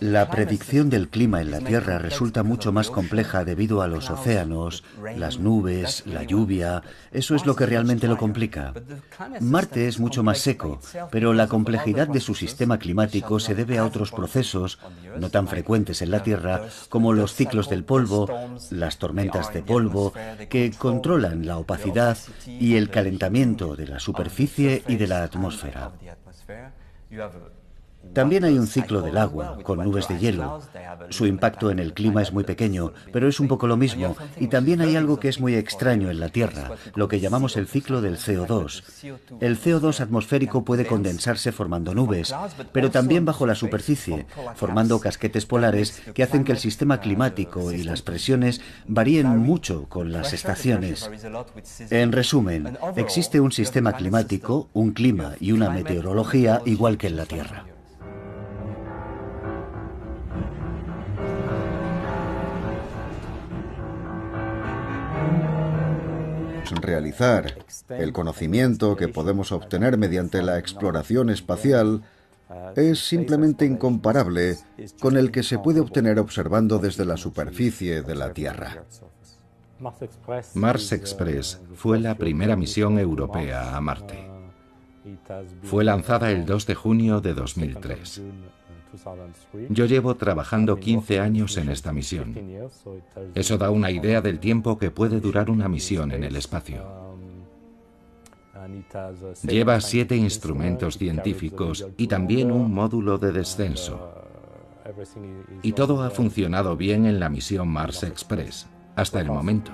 Speaker 2: La predicción del clima en la Tierra resulta mucho más compleja debido a los océanos, las nubes, la lluvia. Eso es lo que realmente lo complica. Marte es mucho más seco, pero la complejidad de su sistema climático se debe a otros procesos, no tan frecuentes en la Tierra, como los ciclos del polvo, las tormentas de polvo, que controlan la opacidad y el calentamiento de la superficie y de la atmósfera. También hay un ciclo del agua, con nubes de hielo. Su impacto en el clima es muy pequeño, pero es un poco lo mismo. Y también hay algo que es muy extraño en la Tierra, lo que llamamos el ciclo del CO2. El CO2 atmosférico puede condensarse formando nubes, pero también bajo la superficie, formando casquetes polares que hacen que el sistema climático y las presiones varíen mucho con las estaciones. En resumen, existe un sistema climático, un clima y una meteorología igual que en la Tierra.
Speaker 4: Realizar el conocimiento que podemos obtener mediante la exploración espacial es simplemente incomparable con el que se puede obtener observando desde la superficie de la Tierra.
Speaker 5: Mars Express fue la primera misión europea a Marte. Fue lanzada el 2 de junio de 2003. Yo llevo trabajando 15 años en esta misión. Eso da una idea del tiempo que puede durar una misión en el espacio. Lleva 7 instrumentos científicos y también un módulo de descenso. Y todo ha funcionado bien en la misión Mars Express, hasta el momento.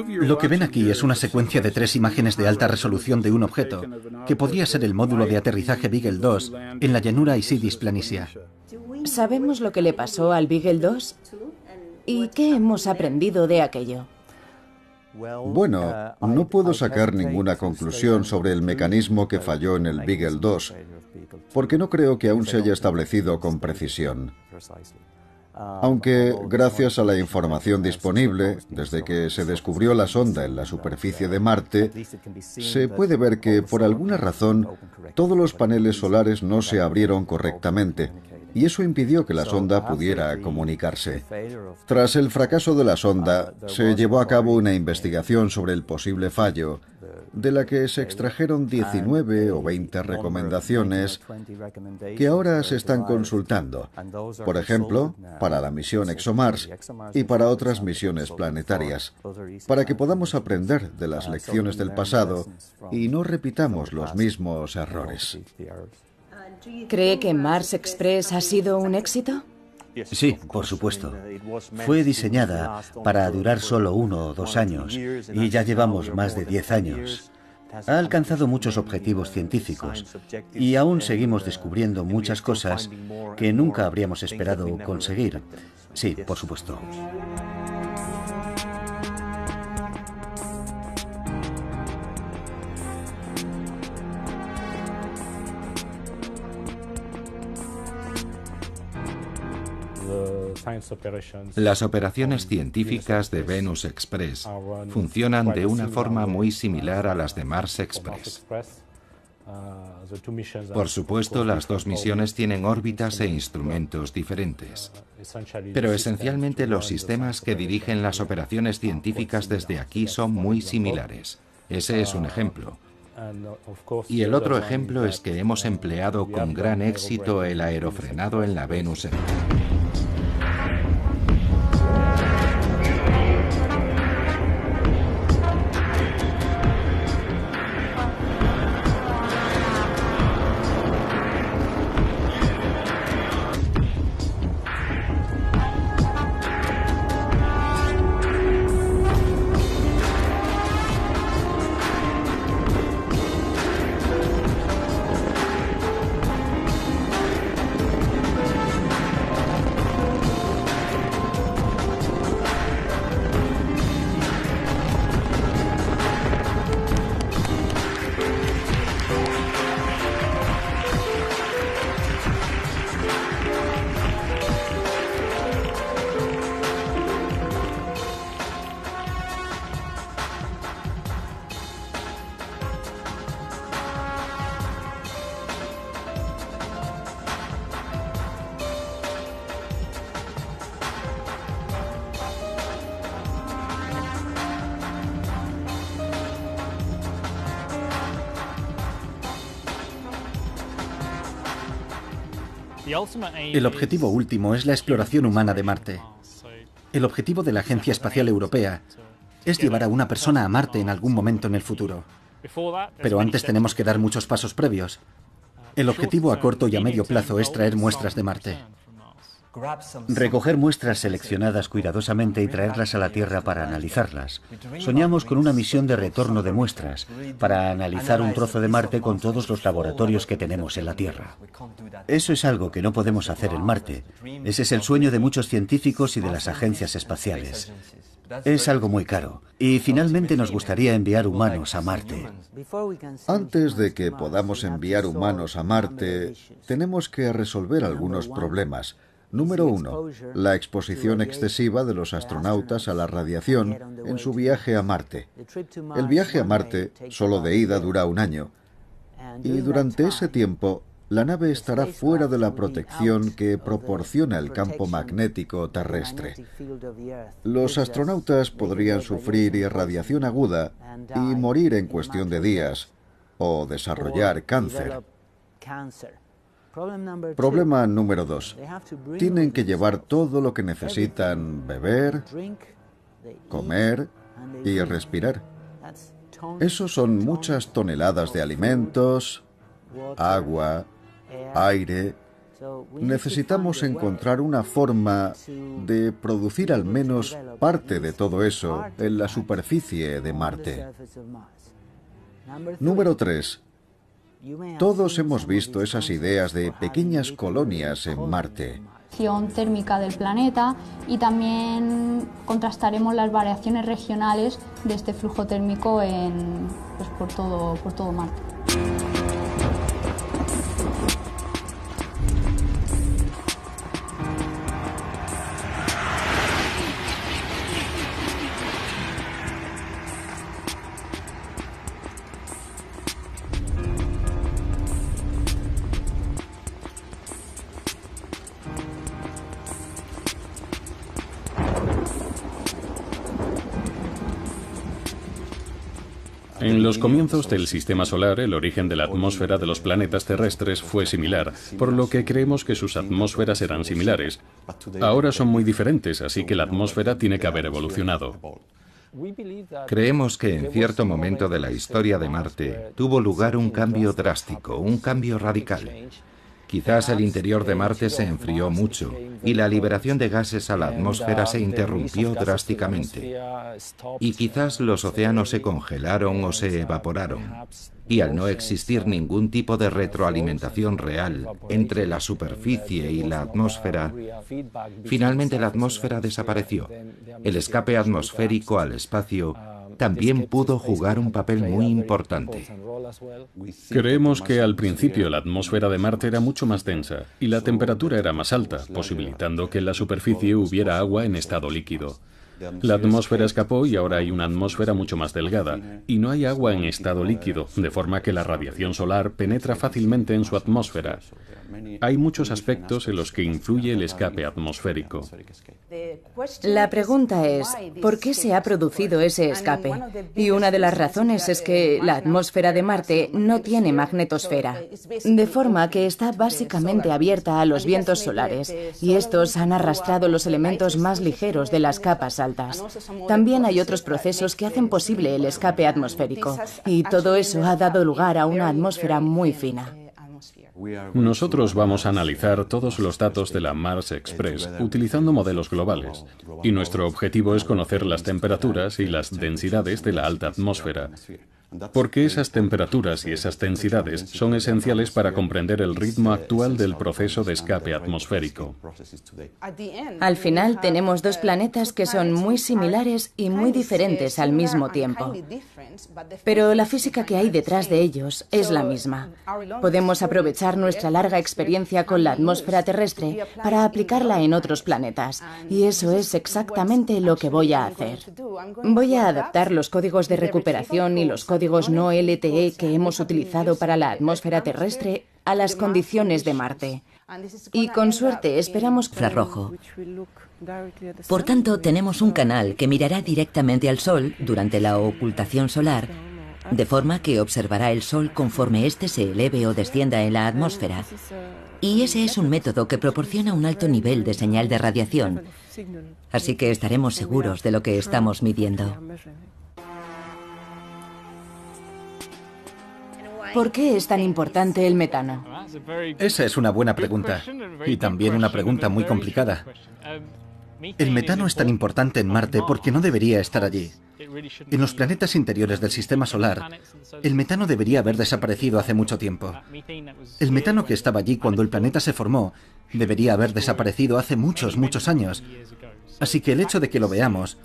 Speaker 1: Lo que ven aquí es una secuencia de 3 imágenes de alta resolución de un objeto, que podría ser el módulo de aterrizaje Beagle 2 en la llanura Isidis Planitia.
Speaker 7: ¿Sabemos lo que le pasó al Beagle 2? ¿Y qué hemos aprendido de aquello?
Speaker 4: Bueno, no puedo sacar ninguna conclusión sobre el mecanismo que falló en el Beagle 2, porque no creo que aún se haya establecido con precisión. Aunque, gracias a la información disponible, desde que se descubrió la sonda en la superficie de Marte, se puede ver que, por alguna razón, todos los paneles solares no se abrieron correctamente, y eso impidió que la sonda pudiera comunicarse. Tras el fracaso de la sonda, se llevó a cabo una investigación sobre el posible fallo, de la que se extrajeron 19 o 20 recomendaciones que ahora se están consultando, por ejemplo, para la misión ExoMars y para otras misiones planetarias, para que podamos aprender de las lecciones del pasado y no repitamos los mismos errores.
Speaker 7: ¿Cree que Mars Express ha sido un éxito?
Speaker 2: Sí, por supuesto. Fue diseñada para durar solo 1 o 2 años y ya llevamos más de 10 años. Ha alcanzado muchos objetivos científicos y aún seguimos descubriendo muchas cosas que nunca habríamos esperado conseguir. Sí, por supuesto.
Speaker 5: Las operaciones científicas de Venus Express funcionan de una forma muy similar a las de Mars Express. Por supuesto, las 2 misiones tienen órbitas e instrumentos diferentes, pero esencialmente los sistemas que dirigen las operaciones científicas desde aquí son muy similares. Ese es un ejemplo. Y el otro ejemplo es que hemos empleado con gran éxito el aerofrenado en la Venus Express.
Speaker 1: El objetivo último es la exploración humana de Marte. El objetivo de la Agencia Espacial Europea es llevar a una persona a Marte en algún momento en el futuro. Pero antes tenemos que dar muchos pasos previos. El objetivo a corto y a medio plazo es traer muestras de Marte.
Speaker 2: Recoger muestras seleccionadas cuidadosamente y traerlas a la Tierra para analizarlas. Soñamos con una misión de retorno de muestras, para analizar un trozo de Marte con todos los laboratorios que tenemos en la Tierra. Eso es algo que no podemos hacer en Marte. Ese es el sueño de muchos científicos y de las agencias espaciales. Es algo muy caro. Y finalmente nos gustaría enviar humanos a Marte.
Speaker 4: Antes de que podamos enviar humanos a Marte, tenemos que resolver algunos problemas. Número 1. La exposición excesiva de los astronautas a la radiación en su viaje a Marte. El viaje a Marte, solo de ida, dura 1 año. Y durante ese tiempo, la nave estará fuera de la protección que proporciona el campo magnético terrestre. Los astronautas podrían sufrir irradiación aguda y morir en cuestión de días, o desarrollar cáncer. Problema número 2. Tienen que llevar todo lo que necesitan beber, comer y respirar. Eso son muchas toneladas de alimentos, agua, aire. Necesitamos encontrar una forma de producir al menos parte de todo eso en la superficie de Marte. Número 3. Todos hemos visto esas ideas de pequeñas colonias en Marte.
Speaker 9: Térmica del planeta y también contrastaremos las variaciones regionales de este flujo térmico por todo Marte.
Speaker 6: En los comienzos del Sistema Solar, el origen de la atmósfera de los planetas terrestres fue similar, por lo que creemos que sus atmósferas eran similares. Ahora son muy diferentes, así que la atmósfera tiene que haber evolucionado.
Speaker 5: Creemos que en cierto momento de la historia de Marte tuvo lugar un cambio drástico, un cambio radical. Quizás el interior de Marte se enfrió mucho y la liberación de gases a la atmósfera se interrumpió drásticamente. Y quizás los océanos se congelaron o se evaporaron. Y al no existir ningún tipo de retroalimentación real entre la superficie y la atmósfera, finalmente la atmósfera desapareció. El escape atmosférico al espacio también pudo jugar un papel muy importante.
Speaker 6: Creemos que al principio la atmósfera de Marte era mucho más densa y la temperatura era más alta, posibilitando que en la superficie hubiera agua en estado líquido. La atmósfera escapó y ahora hay una atmósfera mucho más delgada, y no hay agua en estado líquido, de forma que la radiación solar penetra fácilmente en su atmósfera. Hay muchos aspectos en los que influye el escape atmosférico.
Speaker 7: La pregunta es, ¿por qué se ha producido ese escape? Y una de las razones es que la atmósfera de Marte no tiene magnetosfera, de forma que está básicamente abierta a los vientos solares, y estos han arrastrado los elementos más ligeros de las capas altas. También hay otros procesos que hacen posible el escape atmosférico, y todo eso ha dado lugar a una atmósfera muy fina.
Speaker 6: Nosotros vamos a analizar todos los datos de la Mars Express utilizando modelos globales, y nuestro objetivo es conocer las temperaturas y las densidades de la alta atmósfera, porque esas temperaturas y esas densidades son esenciales para comprender el ritmo actual del proceso de escape atmosférico.
Speaker 7: Al final tenemos dos planetas que son muy similares y muy diferentes al mismo tiempo. Pero la física que hay detrás de ellos es la misma. Podemos aprovechar nuestra larga experiencia con la atmósfera terrestre para aplicarla en otros planetas. Y eso es exactamente lo que voy a hacer. Voy a adaptar los códigos de recuperación y los códigos no LTE que hemos utilizado para la atmósfera terrestre a las condiciones de Marte. Y con suerte esperamos
Speaker 3: infrarrojo. Por tanto, tenemos un canal que mirará directamente al Sol durante la ocultación solar de forma que observará el Sol conforme éste se eleve o descienda en la atmósfera. Y ese es un método que proporciona un alto nivel de señal de radiación, así que estaremos seguros de lo que estamos midiendo.
Speaker 7: ¿Por qué es tan importante el metano?
Speaker 1: Esa es una buena pregunta, y también una pregunta muy complicada. El metano es tan importante en Marte porque no debería estar allí. En los planetas interiores del sistema solar, el metano debería haber desaparecido hace mucho tiempo. El metano que estaba allí cuando el planeta se formó debería haber desaparecido hace muchos, muchos años. Así que el hecho de que lo veamos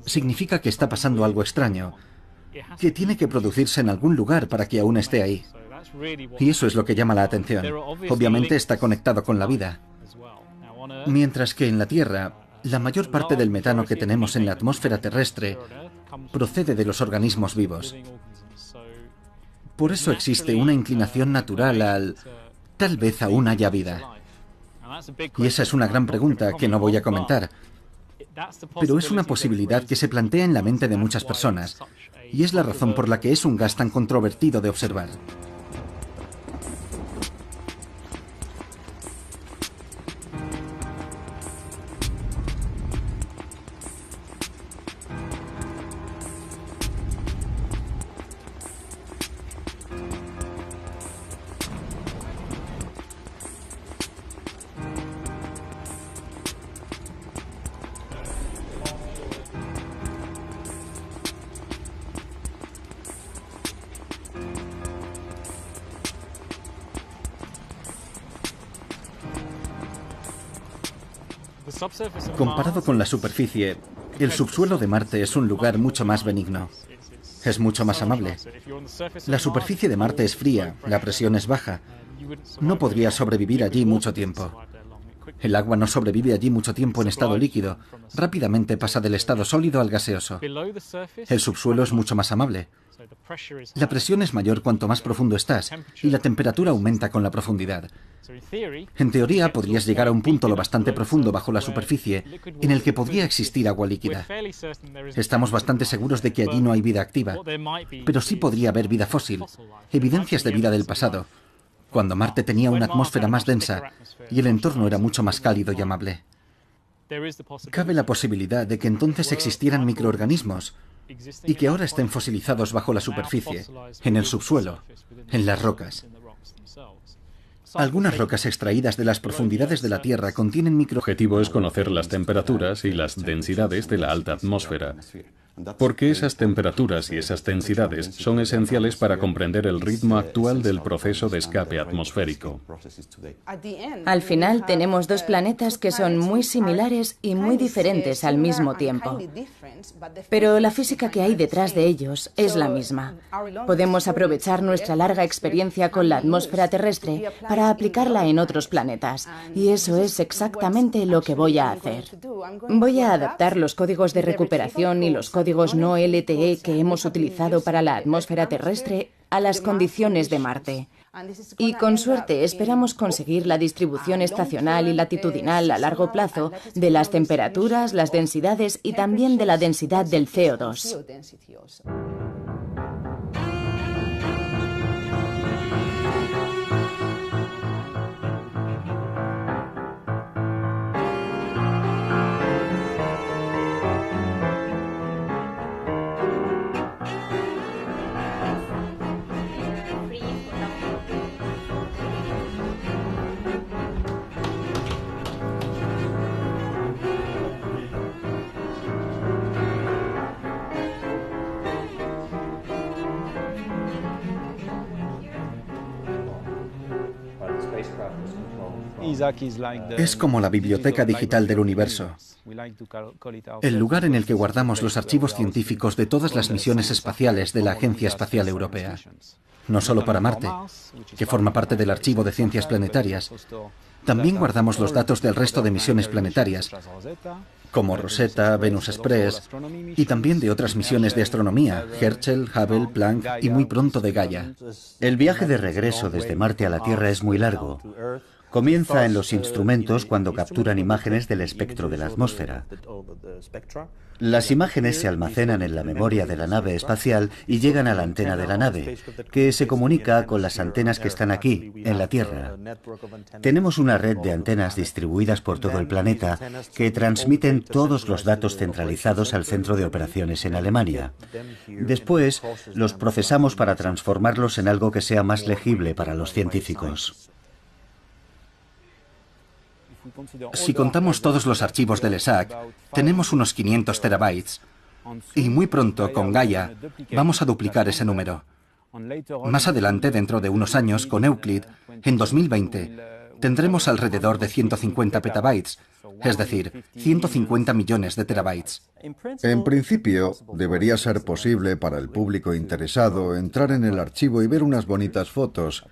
Speaker 1: significa que está pasando algo extraño, que tiene que producirse en algún lugar para que aún esté ahí. Y eso es lo que llama la atención. Obviamente está conectado con la vida. Mientras que en la Tierra, la mayor parte del metano que tenemos en la atmósfera terrestre procede de los organismos vivos. Por eso existe una inclinación natural al tal vez aún haya vida. Y esa es una gran pregunta que no voy a comentar. Pero es una posibilidad que se plantea en la mente de muchas personas, y es la razón por la que es un gas tan controvertido de observar. Comparado con la superficie, el subsuelo de Marte es un lugar mucho más benigno. Es mucho más amable. La superficie de Marte es fría, la presión es baja. No podría sobrevivir allí mucho tiempo. El agua no sobrevive allí mucho tiempo en estado líquido. Rápidamente pasa del estado sólido al gaseoso. El subsuelo es mucho más amable. La presión es mayor cuanto más profundo estás, y la temperatura aumenta con la profundidad. En teoría, podrías llegar a un punto lo bastante profundo bajo la superficie en el que podría existir agua líquida. Estamos bastante seguros de que allí no hay vida activa, pero sí podría haber vida fósil, evidencias de vida del pasado, cuando Marte tenía una atmósfera más densa y el entorno era mucho más cálido y amable. Cabe la posibilidad de que entonces existieran microorganismos y que ahora estén fosilizados bajo la superficie, en el subsuelo, en las rocas. Algunas rocas extraídas de las profundidades de la Tierra contienen
Speaker 6: El objetivo es conocer las temperaturas y las densidades de la alta atmósfera, porque esas temperaturas y esas densidades son esenciales para comprender el ritmo actual del proceso de escape atmosférico.
Speaker 7: Al final tenemos dos planetas que son muy similares y muy diferentes al mismo tiempo. Pero la física que hay detrás de ellos es la misma. Podemos aprovechar nuestra larga experiencia con la atmósfera terrestre para aplicarla en otros planetas. Y eso es exactamente lo que voy a hacer. Voy a adaptar los códigos de recuperación y los códigos no LTE que hemos utilizado para la atmósfera terrestre a las condiciones de Marte. Y con suerte esperamos conseguir la distribución estacional y latitudinal a largo plazo de las temperaturas, las densidades y también de la densidad del CO2.
Speaker 1: Es como la biblioteca digital del universo, el lugar en el que guardamos los archivos científicos de todas las misiones espaciales de la Agencia Espacial Europea. No solo para Marte, que forma parte del archivo de ciencias planetarias, también guardamos los datos del resto de misiones planetarias, como Rosetta, Venus Express, y también de otras misiones de astronomía, Herschel, Hubble, Planck y muy pronto de Gaia.
Speaker 2: El viaje de regreso desde Marte a la Tierra es muy largo. Comienza en los instrumentos cuando capturan imágenes del espectro de la atmósfera. Las imágenes se almacenan en la memoria de la nave espacial y llegan a la antena de la nave, que se comunica con las antenas que están aquí, en la Tierra. Tenemos una red de antenas distribuidas por todo el planeta que transmiten todos los datos centralizados al centro de operaciones en Alemania. Después, los procesamos para transformarlos en algo que sea más legible para los científicos.
Speaker 1: Si contamos todos los archivos del ESAC, tenemos unos 500 terabytes. Y muy pronto, con Gaia, vamos a duplicar ese número. Más adelante, dentro de unos años, con Euclid, en 2020, tendremos alrededor de 150 petabytes, es decir, 150 millones de terabytes.
Speaker 4: En principio, debería ser posible para el público interesado entrar en el archivo y ver unas bonitas fotos.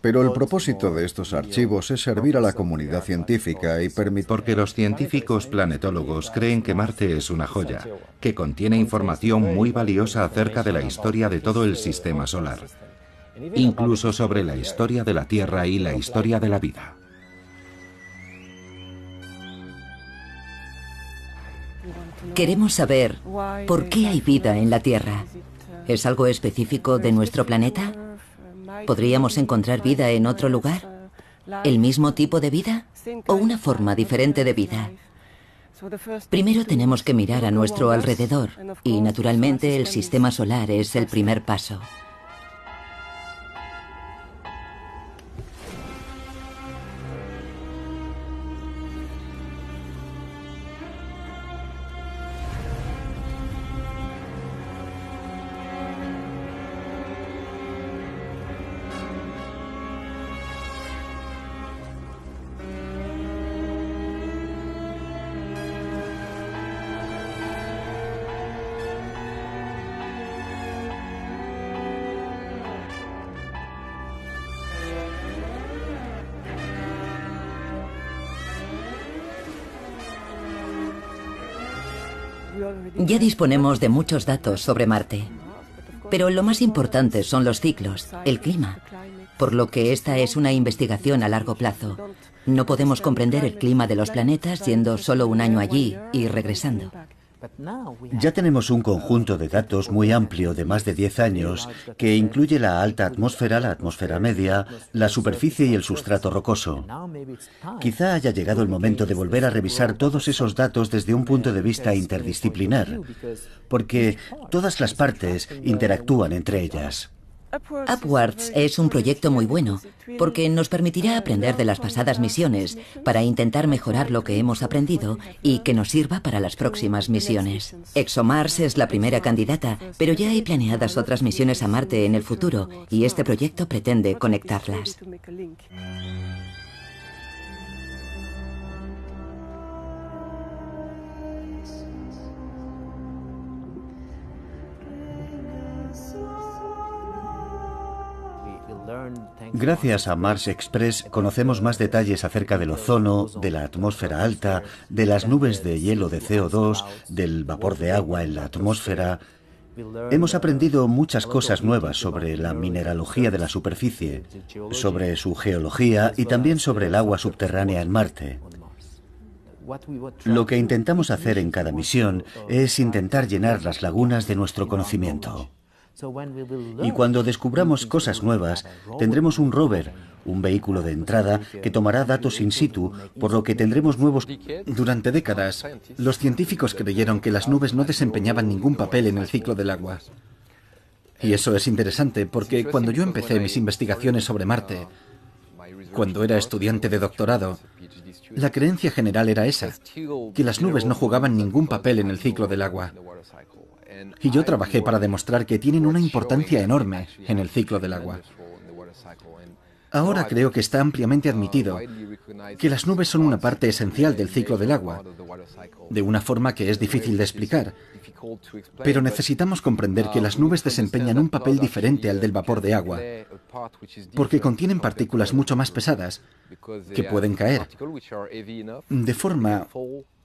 Speaker 4: Pero el propósito de estos archivos es servir a la comunidad científica y permitir...
Speaker 5: Porque los científicos planetólogos creen que Marte es una joya, que contiene información muy valiosa acerca de la historia de todo el sistema solar, incluso sobre la historia de la Tierra y la historia de la vida.
Speaker 3: Queremos saber por qué hay vida en la Tierra. ¿Es algo específico de nuestro planeta? ¿Podríamos encontrar vida en otro lugar? ¿El mismo tipo de vida? ¿O una forma diferente de vida? Primero tenemos que mirar a nuestro alrededor y, naturalmente, el sistema solar es el primer paso. Ya disponemos de muchos datos sobre Marte, pero lo más importante son los ciclos, el clima, por lo que esta es una investigación a largo plazo. No podemos comprender el clima de los planetas yendo solo un año allí y regresando.
Speaker 2: Ya tenemos un conjunto de datos muy amplio de más de 10 años que incluye la alta atmósfera, la atmósfera media, la superficie y el sustrato rocoso. Quizá haya llegado el momento de volver a revisar todos esos datos desde un punto de vista interdisciplinar, porque todas las partes interactúan entre ellas.
Speaker 3: Upwards es un proyecto muy bueno, porque nos permitirá aprender de las pasadas misiones para intentar mejorar lo que hemos aprendido y que nos sirva para las próximas misiones. ExoMars es la primera candidata, pero ya hay planeadas otras misiones a Marte en el futuro y este proyecto pretende conectarlas.
Speaker 2: Gracias a Mars Express conocemos más detalles acerca del ozono, de la atmósfera alta, de las nubes de hielo de CO2, del vapor de agua en la atmósfera. Hemos aprendido muchas cosas nuevas sobre la mineralogía de la superficie, sobre su geología y también sobre el agua subterránea en Marte. Lo que intentamos hacer en cada misión es intentar llenar las lagunas de nuestro conocimiento. Y cuando descubramos cosas nuevas, tendremos un rover, un vehículo de entrada que tomará datos in situ, por lo que tendremos nuevos...
Speaker 1: Durante décadas, los científicos creyeron que las nubes no desempeñaban ningún papel en el ciclo del agua. Y eso es interesante, porque cuando yo empecé mis investigaciones sobre Marte, cuando era estudiante de doctorado, la creencia general era esa, que las nubes no jugaban ningún papel en el ciclo del agua. Y yo trabajé para demostrar que tienen una importancia enorme en el ciclo del agua. Ahora creo que está ampliamente admitido que las nubes son una parte esencial del ciclo del agua, de una forma que es difícil de explicar. Pero necesitamos comprender que las nubes desempeñan un papel diferente al del vapor de agua, porque contienen partículas mucho más pesadas que pueden caer, de forma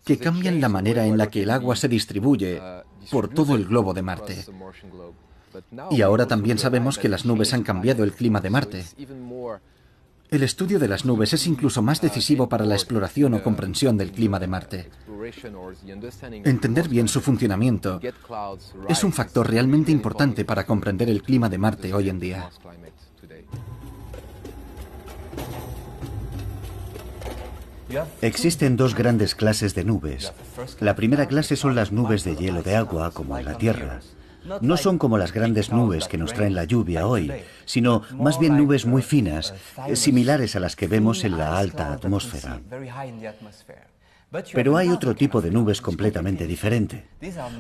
Speaker 1: que cambian la manera en la que el agua se distribuye por todo el globo de Marte. Y ahora también sabemos que las nubes han cambiado el clima de Marte. El estudio de las nubes es incluso más decisivo para la exploración o comprensión del clima de Marte. Entender bien su funcionamiento es un factor realmente importante para comprender el clima de Marte hoy en día.
Speaker 2: Existen dos grandes clases de nubes. La primera clase son las nubes de hielo de agua, como en la Tierra. No son como las grandes nubes que nos traen la lluvia hoy, sino más bien nubes muy finas, similares a las que vemos en la alta atmósfera. Pero hay otro tipo de nubes completamente diferente.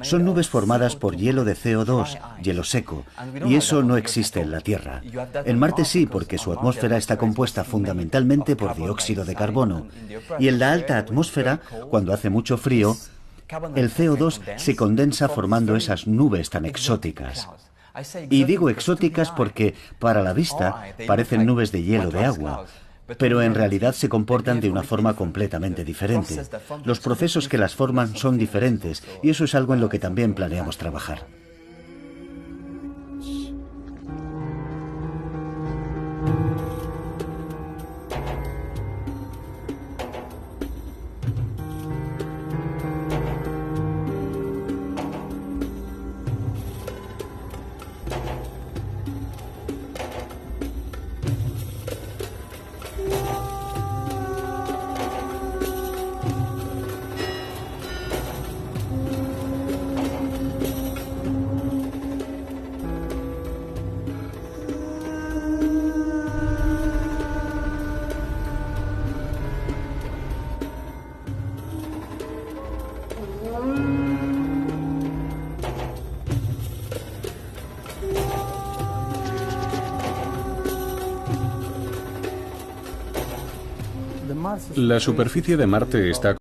Speaker 2: Son nubes formadas por hielo de CO2, hielo seco, y eso no existe en la Tierra. En Marte sí, porque su atmósfera está compuesta fundamentalmente por dióxido de carbono. Y en la alta atmósfera, cuando hace mucho frío, el CO2 se condensa formando esas nubes tan exóticas. Y digo exóticas porque, para la vista, parecen nubes de hielo de agua, pero en realidad se comportan de una forma completamente diferente. Los procesos que las forman son diferentes, y eso es algo en lo que también planeamos trabajar.
Speaker 6: La superficie de Marte está